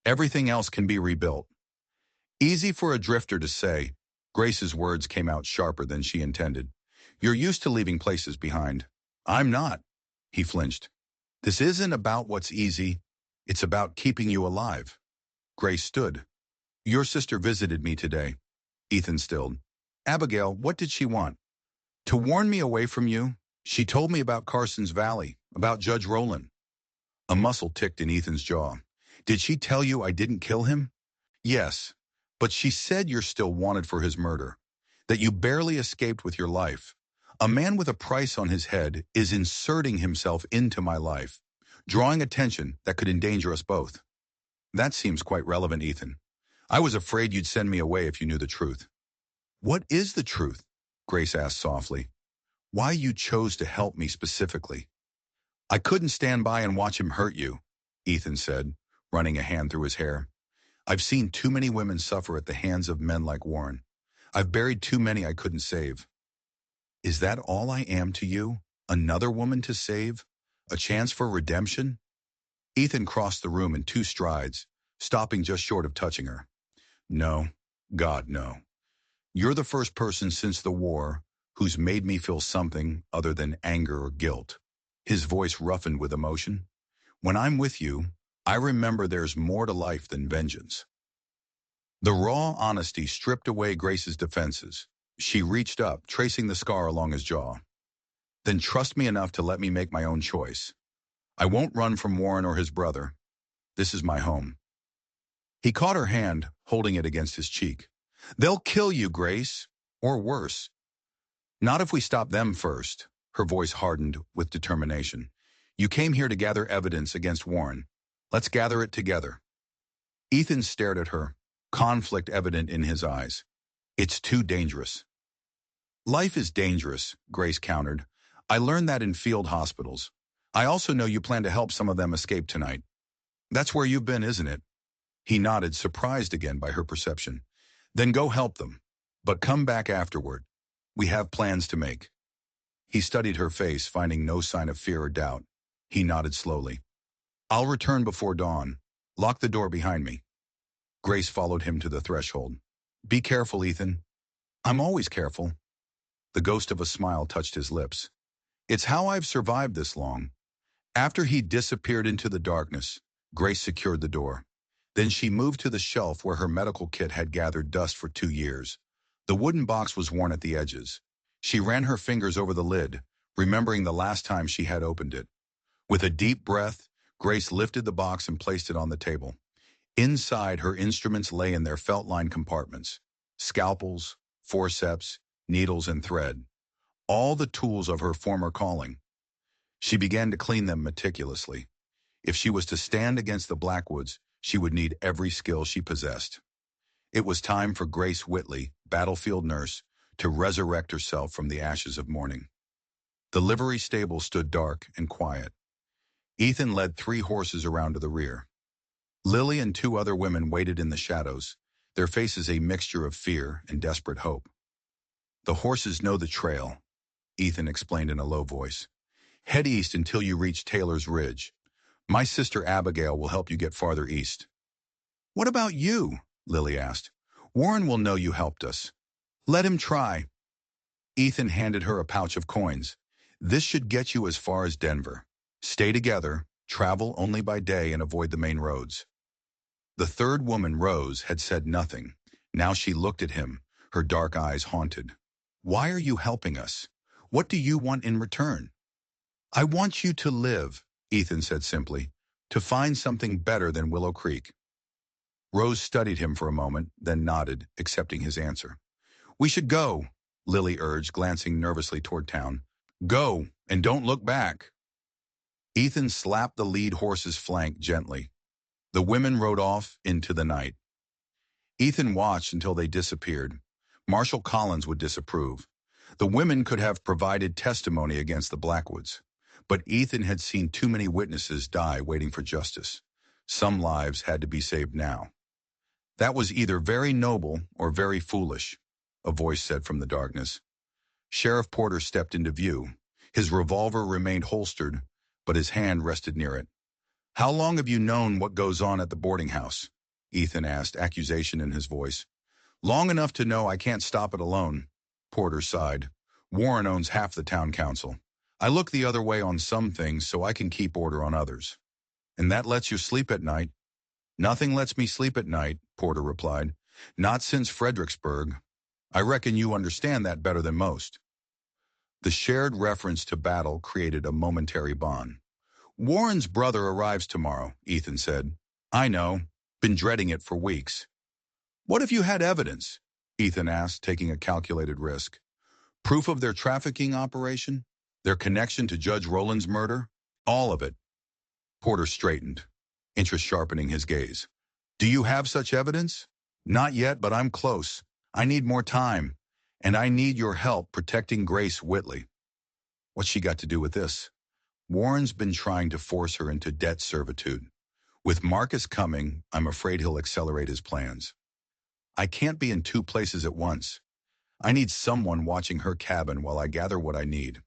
Speaker 1: "Everything else can be rebuilt." Easy for a drifter to say. Grace's words came out sharper than she intended. "You're used to leaving places behind. I'm not." He flinched. "This isn't about what's easy. It's about keeping you alive." Grace stood. "Your sister visited me today." Ethan stilled. "Abigail, what did she want?" "To warn me away from you. She told me about Carson's Valley, about Judge Rowland." A muscle ticked in Ethan's jaw. "Did she tell you I didn't kill him?" "Yes, but she said you're still wanted for his murder, that you barely escaped with your life. A man with a price on his head is inserting himself into my life, drawing attention that could endanger us both." "That seems quite relevant, Ethan. I was afraid you'd send me away if you knew the truth." "What is the truth?" Grace asked softly. "Why you chose to help me specifically?" "I couldn't stand by and watch him hurt you," Ethan said, running a hand through his hair. "I've seen too many women suffer at the hands of men like Warren. I've buried too many I couldn't save." "Is that all I am to you? Another woman to save? A chance for redemption?" Ethan crossed the room in 2 strides, stopping just short of touching her. "No, God, no. You're the first person since the war who's made me feel something other than anger or guilt." His voice roughened with emotion. "When I'm with you, I remember there's more to life than vengeance." The raw honesty stripped away Grace's defenses. She reached up, tracing the scar along his jaw. "Then trust me enough to let me make my own choice. I won't run from Warren or his brother. This is my home." He caught her hand, holding it against his cheek. "They'll kill you, Grace. Or worse." "Not if we stop them first." Her voice hardened with determination. "You came here to gather evidence against Warren. Let's gather it together." Ethan stared at her, conflict evident in his eyes. "It's too dangerous." "Life is dangerous," Grace countered. "I learned that in field hospitals. I also know you plan to help some of them escape tonight. That's where you've been, isn't it?" He nodded, surprised again by her perception. "Then go help them. But come back afterward. We have plans to make." He studied her face, finding no sign of fear or doubt. He nodded slowly. "I'll return before dawn. Lock the door behind me." Grace followed him to the threshold. "Be careful, Ethan." "I'm always careful." The ghost of a smile touched his lips. "It's how I've survived this long." After he disappeared into the darkness, Grace secured the door. Then she moved to the shelf where her medical kit had gathered dust for 2 years. The wooden box was worn at the edges. She ran her fingers over the lid, remembering the last time she had opened it. With a deep breath, Grace lifted the box and placed it on the table. Inside, her instruments lay in their felt-lined compartments. Scalpels, forceps, needles, and thread. All the tools of her former calling. She began to clean them meticulously. If she was to stand against the Blackwoods, she would need every skill she possessed. It was time for Grace Whitley, battlefield nurse, to resurrect herself from the ashes of mourning. The livery stable stood dark and quiet. Ethan led 3 horses around to the rear. Lily and 2 other women waited in the shadows, their faces a mixture of fear and desperate hope. "The horses know the trail," Ethan explained in a low voice. "Head east until you reach Taylor's Ridge. My sister Abigail will help you get farther east." "What about you?" Lily asked. "Warren will know you helped us." "Let him try." Ethan handed her a pouch of coins. "This should get you as far as Denver. Stay together, travel only by day, and avoid the main roads." The third woman, Rose, had said nothing. Now she looked at him, her dark eyes haunted. "Why are you helping us? What do you want in return?" "I want you to live," Ethan said simply, "to find something better than Willow Creek." Rose studied him for a moment, then nodded, accepting his answer. "We should go," Lily urged, glancing nervously toward town. "Go, and don't look back." Ethan slapped the lead horse's flank gently. The women rode off into the night. Ethan watched until they disappeared. Marshal Collins would disapprove. The women could have provided testimony against the Blackwoods, but Ethan had seen too many witnesses die waiting for justice. Some lives had to be saved now. That was either very noble or very foolish, a voice said from the darkness. Sheriff Porter stepped into view. His revolver remained holstered, but his hand rested near it. "How long have you known what goes on at the boarding house?" Ethan asked, accusation in his voice. "Long enough to know I can't stop it alone," Porter sighed. "Warren owns half the town council. I look the other way on some things so I can keep order on others." "And that lets you sleep at night?" "Nothing lets me sleep at night," Porter replied. "Not since Fredericksburg. I reckon you understand that better than most." The shared reference to battle created a momentary bond. "Warren's brother arrives tomorrow," Ethan said. "I know. Been dreading it for weeks." "What if you had evidence?" Ethan asked, taking a calculated risk. "Proof of their trafficking operation? Their connection to Judge Rowland's murder? All of it." Porter straightened, interest sharpening his gaze. "Do you have such evidence?" "Not yet, but I'm close. I need more time. And I need your help protecting Grace Whitley." "What's she got to do with this?" "Warren's been trying to force her into debt servitude. With Marcus coming, I'm afraid he'll accelerate his plans. I can't be in two places at once. I need someone watching her cabin while I gather what I need."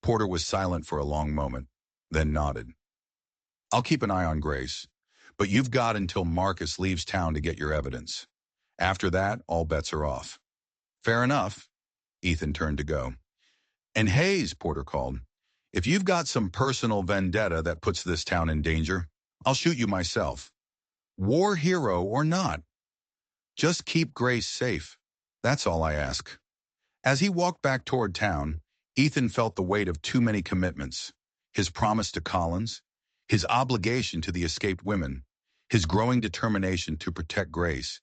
Speaker 1: Porter was silent for a long moment, then nodded. "I'll keep an eye on Grace, but you've got until Marcus leaves town to get your evidence. After that, all bets are off." "Fair enough." Ethan turned to go. "And Hayes," Porter called, "if you've got some personal vendetta that puts this town in danger, I'll shoot you myself. War hero or not. Just keep Grace safe. That's all I ask." As he walked back toward town, Ethan felt the weight of too many commitments. His promise to Collins, his obligation to the escaped women, his growing determination to protect Grace,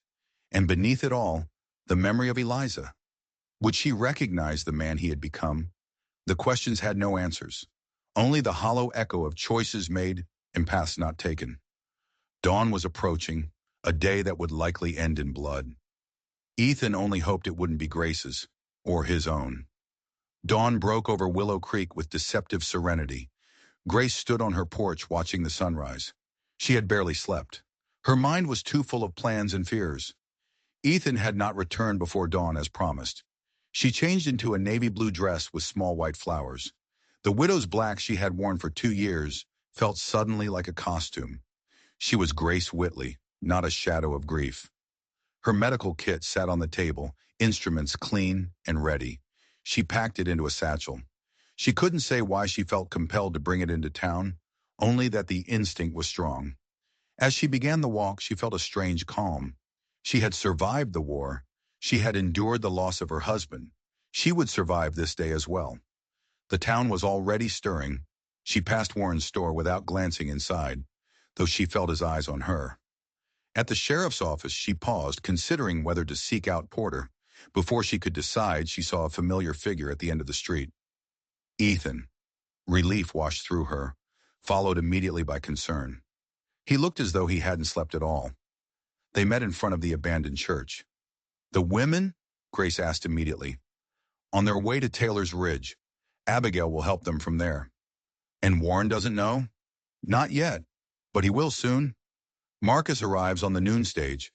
Speaker 1: and beneath it all, the memory of Eliza. Would she recognize the man he had become? The questions had no answers, only the hollow echo of choices made and paths not taken. Dawn was approaching, a day that would likely end in blood. Ethan only hoped it wouldn't be Grace's, or his own. Dawn broke over Willow Creek with deceptive serenity. Grace stood on her porch watching the sunrise. She had barely slept. Her mind was too full of plans and fears. Ethan had not returned before dawn as promised. She changed into a navy blue dress with small white flowers. The widow's black she had worn for 2 years felt suddenly like a costume. She was Grace Whitley, not a shadow of grief. Her medical kit sat on the table, instruments clean and ready. She packed it into a satchel. She couldn't say why she felt compelled to bring it into town, only that the instinct was strong. As she began the walk, she felt a strange calm. She had survived the war. She had endured the loss of her husband. She would survive this day as well. The town was already stirring. She passed Warren's store without glancing inside, though she felt his eyes on her. At the sheriff's office, she paused, considering whether to seek out Porter. Before she could decide, she saw a familiar figure at the end of the street. Ethan. Relief washed through her, followed immediately by concern. He looked as though he hadn't slept at all. They met in front of the abandoned church. "The women?" Grace asked immediately. "On their way to Taylor's Ridge. Abigail will help them from there." "And Warren doesn't know?" "Not yet, but he will soon. Marcus arrives on the noon stage.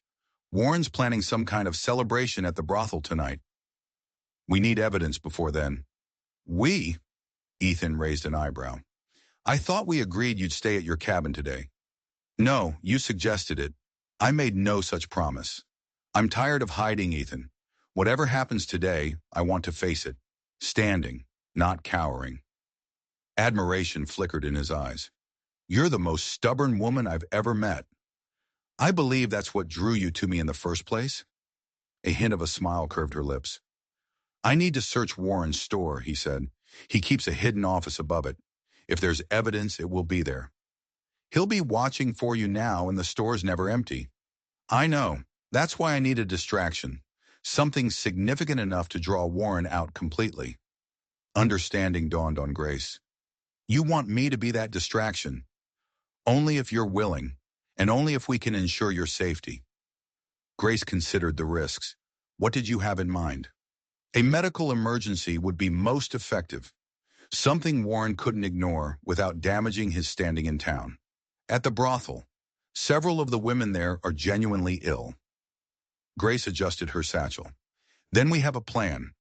Speaker 1: Warren's planning some kind of celebration at the brothel tonight. We need evidence before then." "We?" Ethan raised an eyebrow. "I thought we agreed you'd stay at your cabin today." "No, you suggested it. I made no such promise. I'm tired of hiding, Ethan. Whatever happens today, I want to face it. Standing, not cowering." Admiration flickered in his eyes. "You're the most stubborn woman I've ever met." "I believe that's what drew you to me in the first place." A hint of a smile curved her lips. "I need to search Warren's store," he said. "He keeps a hidden office above it. If there's evidence, it will be there." "He'll be watching for you now, and the store's never empty." "I know. That's why I need a distraction. Something significant enough to draw Warren out completely." Understanding dawned on Grace. You want me to be that distraction. Only if you're willing, and only if we can ensure your safety. Grace considered the risks. What did you have in mind? A medical emergency would be most effective, something Warren couldn't ignore without damaging his standing in town. At the brothel, several of the women there are genuinely ill. Grace adjusted her satchel. Then we have a plan.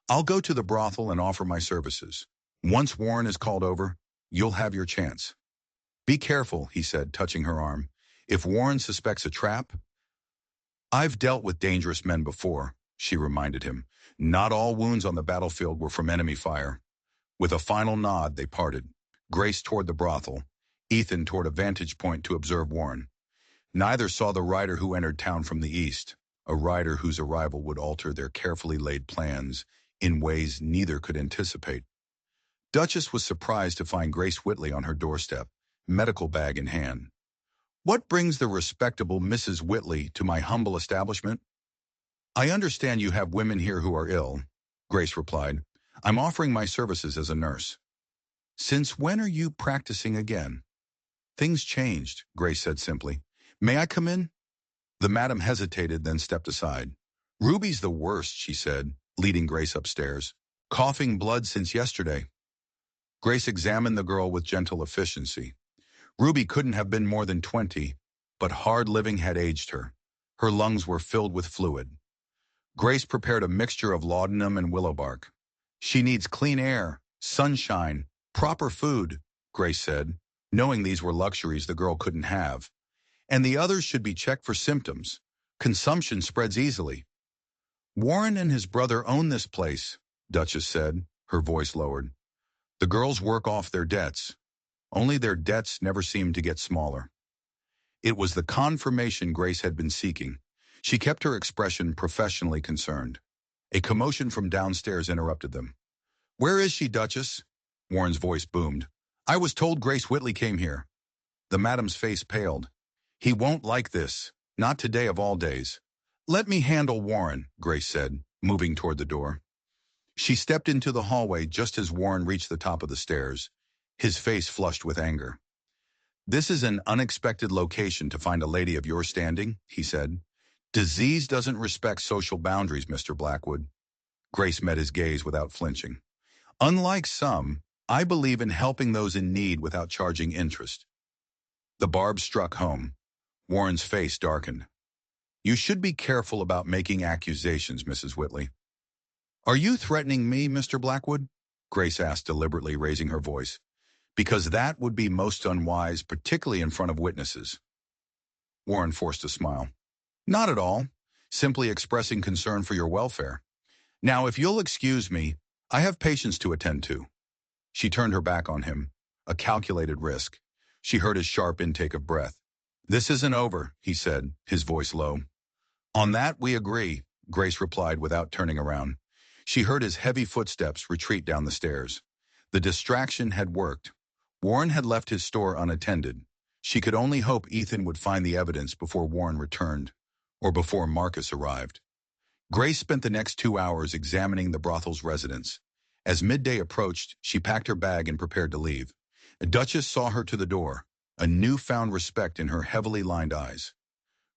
Speaker 1: I'll go to the brothel and offer my services. Once Warren is called over, you'll have your chance. Be careful, he said, touching her arm. If Warren suspects a trap, I've dealt with dangerous men before, she reminded him. Not all wounds on the battlefield were from enemy fire. With a final nod, they parted. Grace toward the brothel, Ethan toward a vantage point to observe Warren. Neither saw the rider who entered town from the east, a rider whose arrival would alter their carefully laid plans in ways neither could anticipate. Duchess was surprised to find Grace Whitley on her doorstep, medical bag in hand. What brings the respectable Mrs. Whitley to my humble establishment? I understand you have women here who are ill, Grace replied. I'm offering my services as a nurse. Since when are you practicing again? Things changed, Grace said simply. May I come in? The madam hesitated, then stepped aside. Ruby's the worst, she said, leading Grace upstairs. Coughing blood since yesterday. Grace examined the girl with gentle efficiency. Ruby couldn't have been more than 20, but hard living had aged her. Her lungs were filled with fluid. Grace prepared a mixture of laudanum and willow bark. She needs clean air, sunshine, proper food, Grace said, knowing these were luxuries the girl couldn't have. And the others should be checked for symptoms. Consumption spreads easily. Warren and his brother own this place, Duchess said, her voice lowered. The girls work off their debts. Only their debts never seemed to get smaller. It was the confirmation Grace had been seeking. She kept her expression professionally concerned. A commotion from downstairs interrupted them. Where is she, Duchess? Warren's voice boomed. I was told Grace Whitley came here. The madam's face paled. He won't like this. Not today of all days. Let me handle Warren, Grace said, moving toward the door. She stepped into the hallway just as Warren reached the top of the stairs, his face flushed with anger. This is an unexpected location to find a lady of your standing, he said. Disease doesn't respect social boundaries, Mr. Blackwood. Grace met his gaze without flinching. Unlike some, I believe in helping those in need without charging interest. The barb struck home. Warren's face darkened. You should be careful about making accusations, Mrs. Whitley. Are you threatening me, Mr. Blackwood? Grace asked, deliberately raising her voice. Because that would be most unwise, particularly in front of witnesses. Warren forced a smile. Not at all. Simply expressing concern for your welfare. Now, if you'll excuse me, I have patients to attend to. She turned her back on him, a calculated risk. She heard his sharp intake of breath. This isn't over, he said, his voice low. On that we agree, Grace replied without turning around. She heard his heavy footsteps retreat down the stairs. The distraction had worked. Warren had left his store unattended. She could only hope Ethan would find the evidence before Warren returned, or before Marcus arrived. Grace spent the next 2 hours examining the brothel's residence. As midday approached, she packed her bag and prepared to leave. A Duchess saw her to the door, a newfound respect in her heavily lined eyes.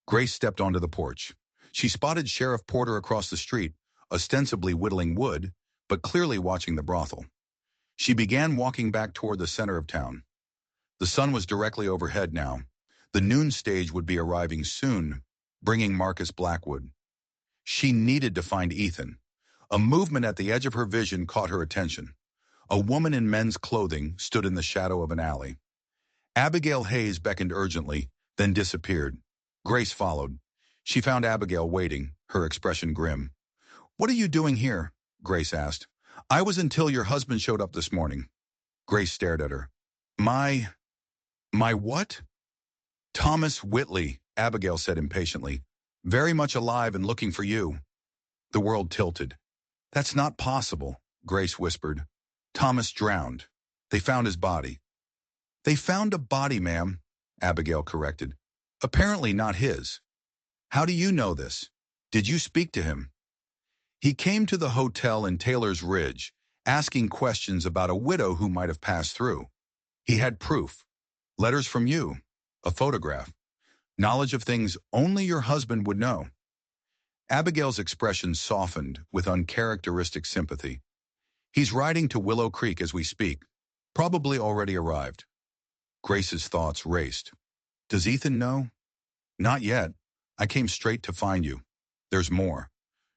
Speaker 1: Grace stepped onto the porch. She spotted Sheriff Porter across the street, ostensibly whittling wood, but clearly watching the brothel. She began walking back toward the center of town. The sun was directly overhead now. The noon stage would be arriving soon, bringing Marcus Blackwood. She needed to find Ethan. A movement at the edge of her vision caught her attention. A woman in men's clothing stood in the shadow of an alley. Abigail Hayes beckoned urgently, then disappeared. Grace followed. She found Abigail waiting, her expression grim. What are you doing here? Grace asked. I was until your husband showed up this morning. Grace stared at her. My what? Thomas Whitley, Abigail said impatiently. Very much alive and looking for you. The world tilted. That's not possible, Grace whispered. Thomas drowned. They found his body. They found a body, ma'am, Abigail corrected. Apparently not his. How do you know this? Did you speak to him? He came to the hotel in Taylor's Ridge, asking questions about a widow who might have passed through. He had proof, letters from you, a photograph, knowledge of things only your husband would know. Abigail's expression softened with uncharacteristic sympathy. He's riding to Willow Creek as we speak, probably already arrived. Grace's thoughts raced. Does Ethan know? Not yet. I came straight to find you. There's more.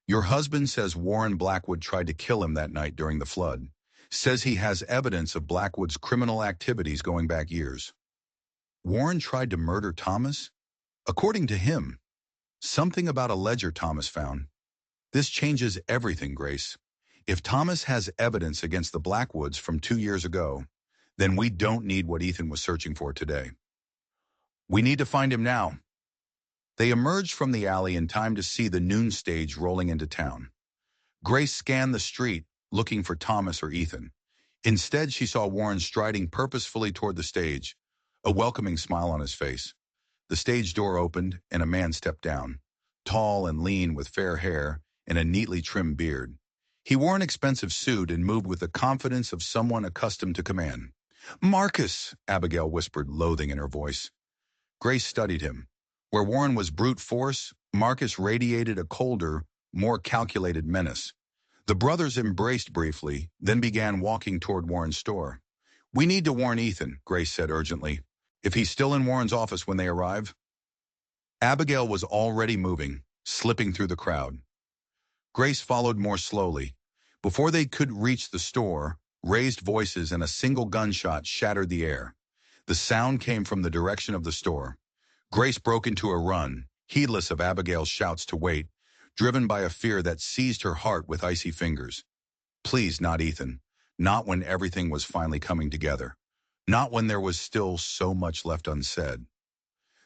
Speaker 1: Your husband says Warren Blackwood tried to kill him that night during the flood. Says he has evidence of Blackwood's criminal activities going back years. Warren tried to murder Thomas? According to him, something about a ledger Thomas found. This changes everything, Grace. If Thomas has evidence against the Blackwoods from 2 years ago, then we don't need what Ethan was searching for today. We need to find him now. They emerged from the alley in time to see the noon stage rolling into town. Grace scanned the street, looking for Thomas or Ethan. Instead, she saw Warren striding purposefully toward the stage, a welcoming smile on his face. The stage door opened, and a man stepped down, tall and lean with fair hair and a neatly trimmed beard. He wore an expensive suit and moved with the confidence of someone accustomed to command. "Marcus," Abigail whispered, loathing in her voice. Grace studied him. Where Warren was brute force, Marcus radiated a colder, more calculated menace. The brothers embraced briefly, then began walking toward Warren's store. "We need to warn Ethan," Grace said urgently. "If he's still in Warren's office when they arrive." Abigail was already moving, slipping through the crowd. Grace followed more slowly. Before they could reach the store, raised voices and a single gunshot shattered the air. The sound came from the direction of the store. Grace broke into a run, heedless of Abigail's shouts to wait, driven by a fear that seized her heart with icy fingers. Please, not Ethan. Not when everything was finally coming together. Not when there was still so much left unsaid.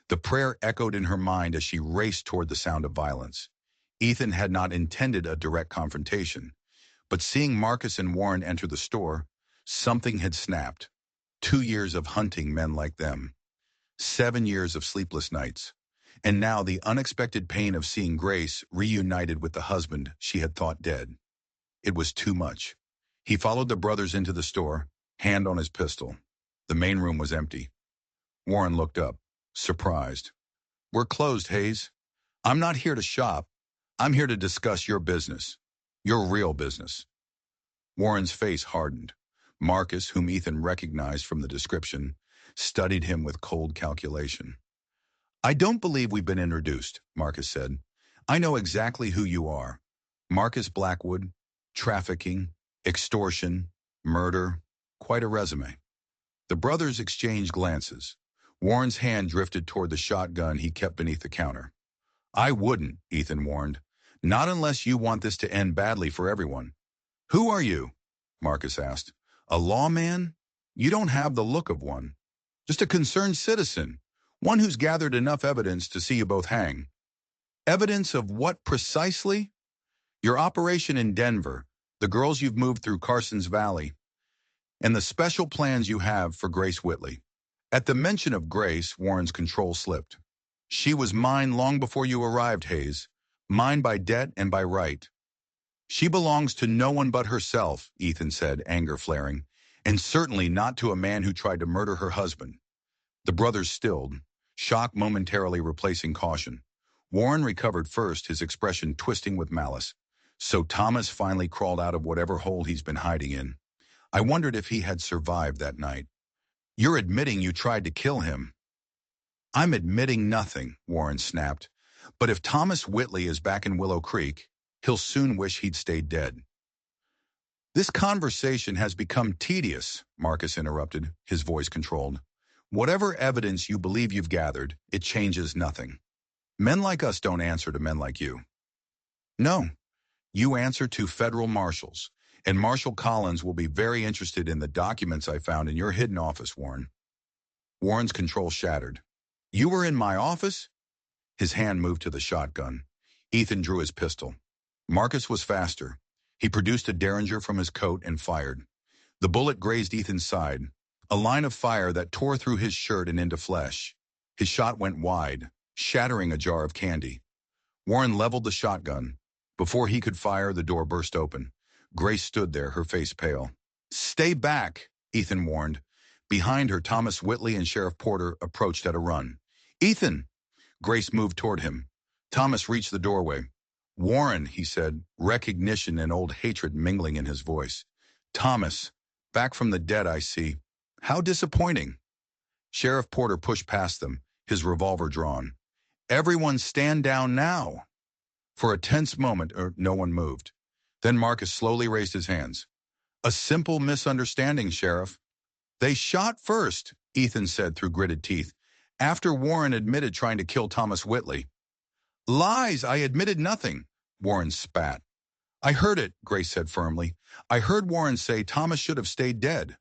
Speaker 1: The prayer echoed in her mind as she raced toward the sound of violence. Ethan had not intended a direct confrontation, but seeing Marcus and Warren enter the store, something had snapped. 2 years of hunting men like them. 7 years of sleepless nights. And now the unexpected pain of seeing Grace reunited with the husband she had thought dead. It was too much. He followed the brothers into the store, hand on his pistol. The main room was empty. Warren looked up, surprised. "We're closed, Hayes. I'm not here to shop. I'm here to discuss your business. Your real business." Warren's face hardened. Marcus, whom Ethan recognized from the description, studied him with cold calculation. "I don't believe we've been introduced," Marcus said. "I know exactly who you are. Marcus Blackwood, trafficking, extortion, murder, quite a resume." The brothers exchanged glances. Warren's hand drifted toward the shotgun he kept beneath the counter. "I wouldn't," Ethan warned. "Not unless you want this to end badly for everyone." "Who are you?" Marcus asked. "A lawman? You don't have the look of one. Just a concerned citizen, one who's gathered enough evidence to see you both hang." "Evidence of what precisely?" "Your operation in Denver, the girls you've moved through Carson's Valley, and the special plans you have for Grace Whitley." At the mention of Grace, Warren's control slipped. "She was mine long before you arrived, Hayes. Mine by debt and by right." "She belongs to no one but herself," Ethan said, anger flaring, "and certainly not to a man who tried to murder her husband." The brothers stilled, shock momentarily replacing caution. Warren recovered first, his expression twisting with malice. "So Thomas finally crawled out of whatever hole he's been hiding in. I wondered if he had survived that night." "You're admitting you tried to kill him." "I'm admitting nothing," Warren snapped. "But if Thomas Whitley is back in Willow Creek, he'll soon wish he'd stayed dead." "This conversation has become tedious," Marcus interrupted, his voice controlled. "Whatever evidence you believe you've gathered, it changes nothing. Men like us don't answer to men like you." "No, you answer to federal marshals, and Marshal Collins will be very interested in the documents I found in your hidden office, Warren." Warren's control shattered. "You were in my office?" His hand moved to the shotgun. Ethan drew his pistol. Marcus was faster. He produced a Derringer from his coat and fired. The bullet grazed Ethan's side, a line of fire that tore through his shirt and into flesh. His shot went wide, shattering a jar of candy. Warren leveled the shotgun. Before he could fire, the door burst open. Grace stood there, her face pale. "Stay back," Ethan warned. Behind her, Thomas Whitley and Sheriff Porter approached at a run. "Ethan!" Grace moved toward him. Thomas reached the doorway. "Warren," he said, recognition and old hatred mingling in his voice. "Thomas, back from the dead, I see. How disappointing." Sheriff Porter pushed past them, his revolver drawn. "Everyone stand down now." For a tense moment, no one moved. Then Marcus slowly raised his hands. "A simple misunderstanding, Sheriff." "They shot first," Ethan said through gritted teeth, "after Warren admitted trying to kill Thomas Whitley." "Lies! I admitted nothing," Warren spat. "I heard it," Grace said firmly. "I heard Warren say Thomas should have stayed dead."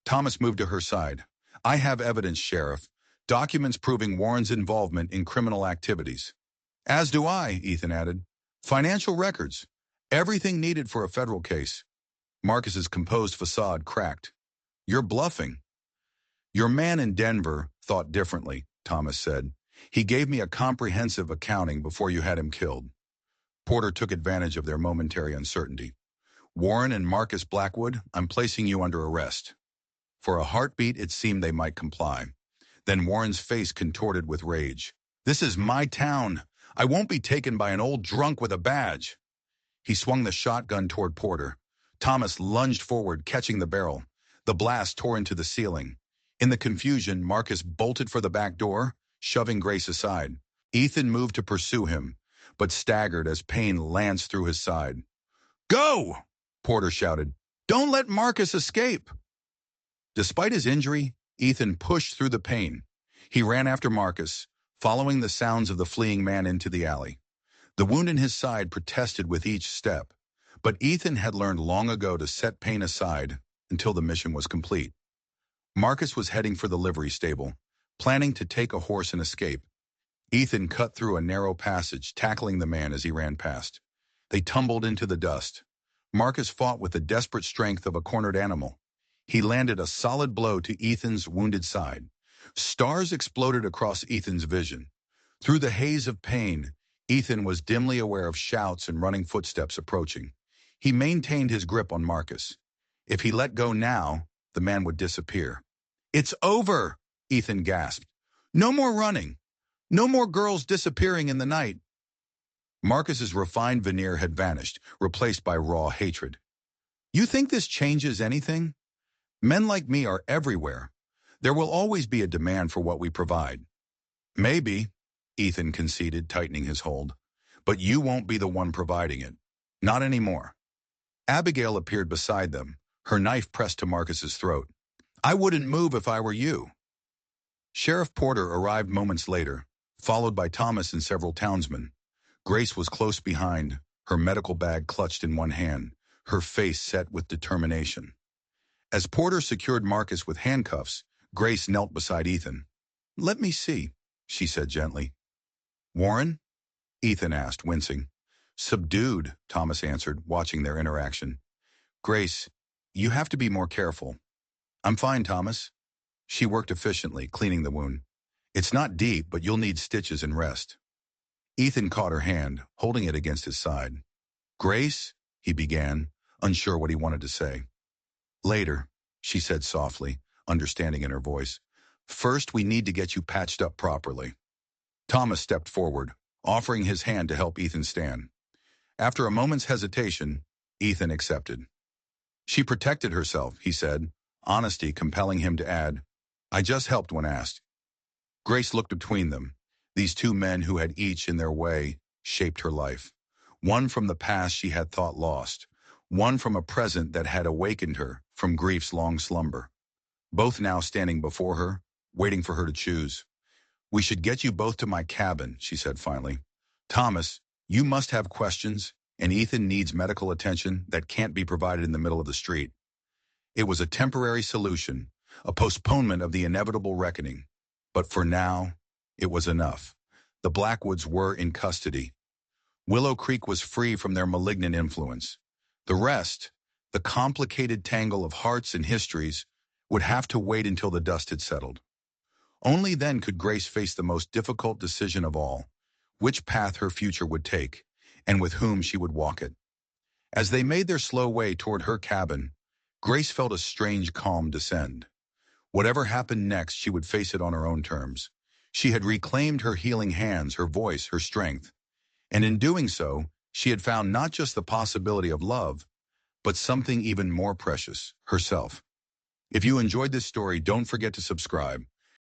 Speaker 1: Thomas moved to her side. "I have evidence, Sheriff. Documents proving Warren's involvement in criminal activities." "As do I," Ethan added. "Financial records. Everything needed for a federal case." Marcus's composed facade cracked. "You're bluffing." "Your man in Denver thought differently," Thomas said. "He gave me a comprehensive accounting before you had him killed." Porter took advantage of their momentary uncertainty. "Warren and Marcus Blackwood, I'm placing you under arrest." For a heartbeat, it seemed they might comply. Then Warren's face contorted with rage. "This is my town. I won't be taken by an old drunk with a badge." He swung the shotgun toward Porter. Thomas lunged forward, catching the barrel. The blast tore into the ceiling. In the confusion, Marcus bolted for the back door, shoving Grace aside. Ethan moved to pursue him, but staggered as pain lanced through his side. "Go!" Porter shouted. "Don't let Marcus escape!" Despite his injury, Ethan pushed through the pain. He ran after Marcus, following the sounds of the fleeing man into the alley. The wound in his side protested with each step, but Ethan had learned long ago to set pain aside until the mission was complete. Marcus was heading for the livery stable, planning to take a horse and escape. Ethan cut through a narrow passage, tackling the man as he ran past. They tumbled into the dust. Marcus fought with the desperate strength of a cornered animal. He landed a solid blow to Ethan's wounded side. Stars exploded across Ethan's vision. Through the haze of pain, Ethan was dimly aware of shouts and running footsteps approaching. He maintained his grip on Marcus. If he let go now, the man would disappear. "It's over," Ethan gasped. "No more running. No more girls disappearing in the night." Marcus's refined veneer had vanished, replaced by raw hatred. "You think this changes anything? Men like me are everywhere. There will always be a demand for what we provide." "Maybe," Ethan conceded, tightening his hold. "But you won't be the one providing it. Not anymore." Abigail appeared beside them, her knife pressed to Marcus's throat. "I wouldn't move if I were you." Sheriff Porter arrived moments later, followed by Thomas and several townsmen. Grace was close behind, her medical bag clutched in one hand, her face set with determination. As Porter secured Marcus with handcuffs, Grace knelt beside Ethan. "Let me see," she said gently. "Warren?" Ethan asked, wincing. "Subdued," Thomas answered, watching their interaction. "Grace, you have to be more careful." "I'm fine, Thomas." She worked efficiently, cleaning the wound. "It's not deep, but you'll need stitches and rest." Ethan caught her hand, holding it against his side. "Grace," he began, unsure what he wanted to say. "Later," she said softly, understanding in her voice. "First, we need to get you patched up properly." Thomas stepped forward, offering his hand to help Ethan stand. After a moment's hesitation, Ethan accepted. "She protected herself," he said, honesty compelling him to add, "I just helped when asked." Grace looked between them, these two men who had each, in their way, shaped her life. One from the past she had thought lost, one from a present that had awakened her from grief's long slumber. Both now standing before her, waiting for her to choose. "We should get you both to my cabin," she said finally. "Thomas, you must have questions, and Ethan needs medical attention that can't be provided in the middle of the street." It was a temporary solution, a postponement of the inevitable reckoning. But for now, it was enough. The Blackwoods were in custody. Willow Creek was free from their malignant influence. The rest, the complicated tangle of hearts and histories, would have to wait until the dust had settled. Only then could Grace face the most difficult decision of all, which path her future would take, and with whom she would walk it. As they made their slow way toward her cabin, Grace felt a strange calm descend. Whatever happened next, she would face it on her own terms. She had reclaimed her healing hands, her voice, her strength. And in doing so, she had found not just the possibility of love, but something even more precious, herself. If you enjoyed this story, don't forget to subscribe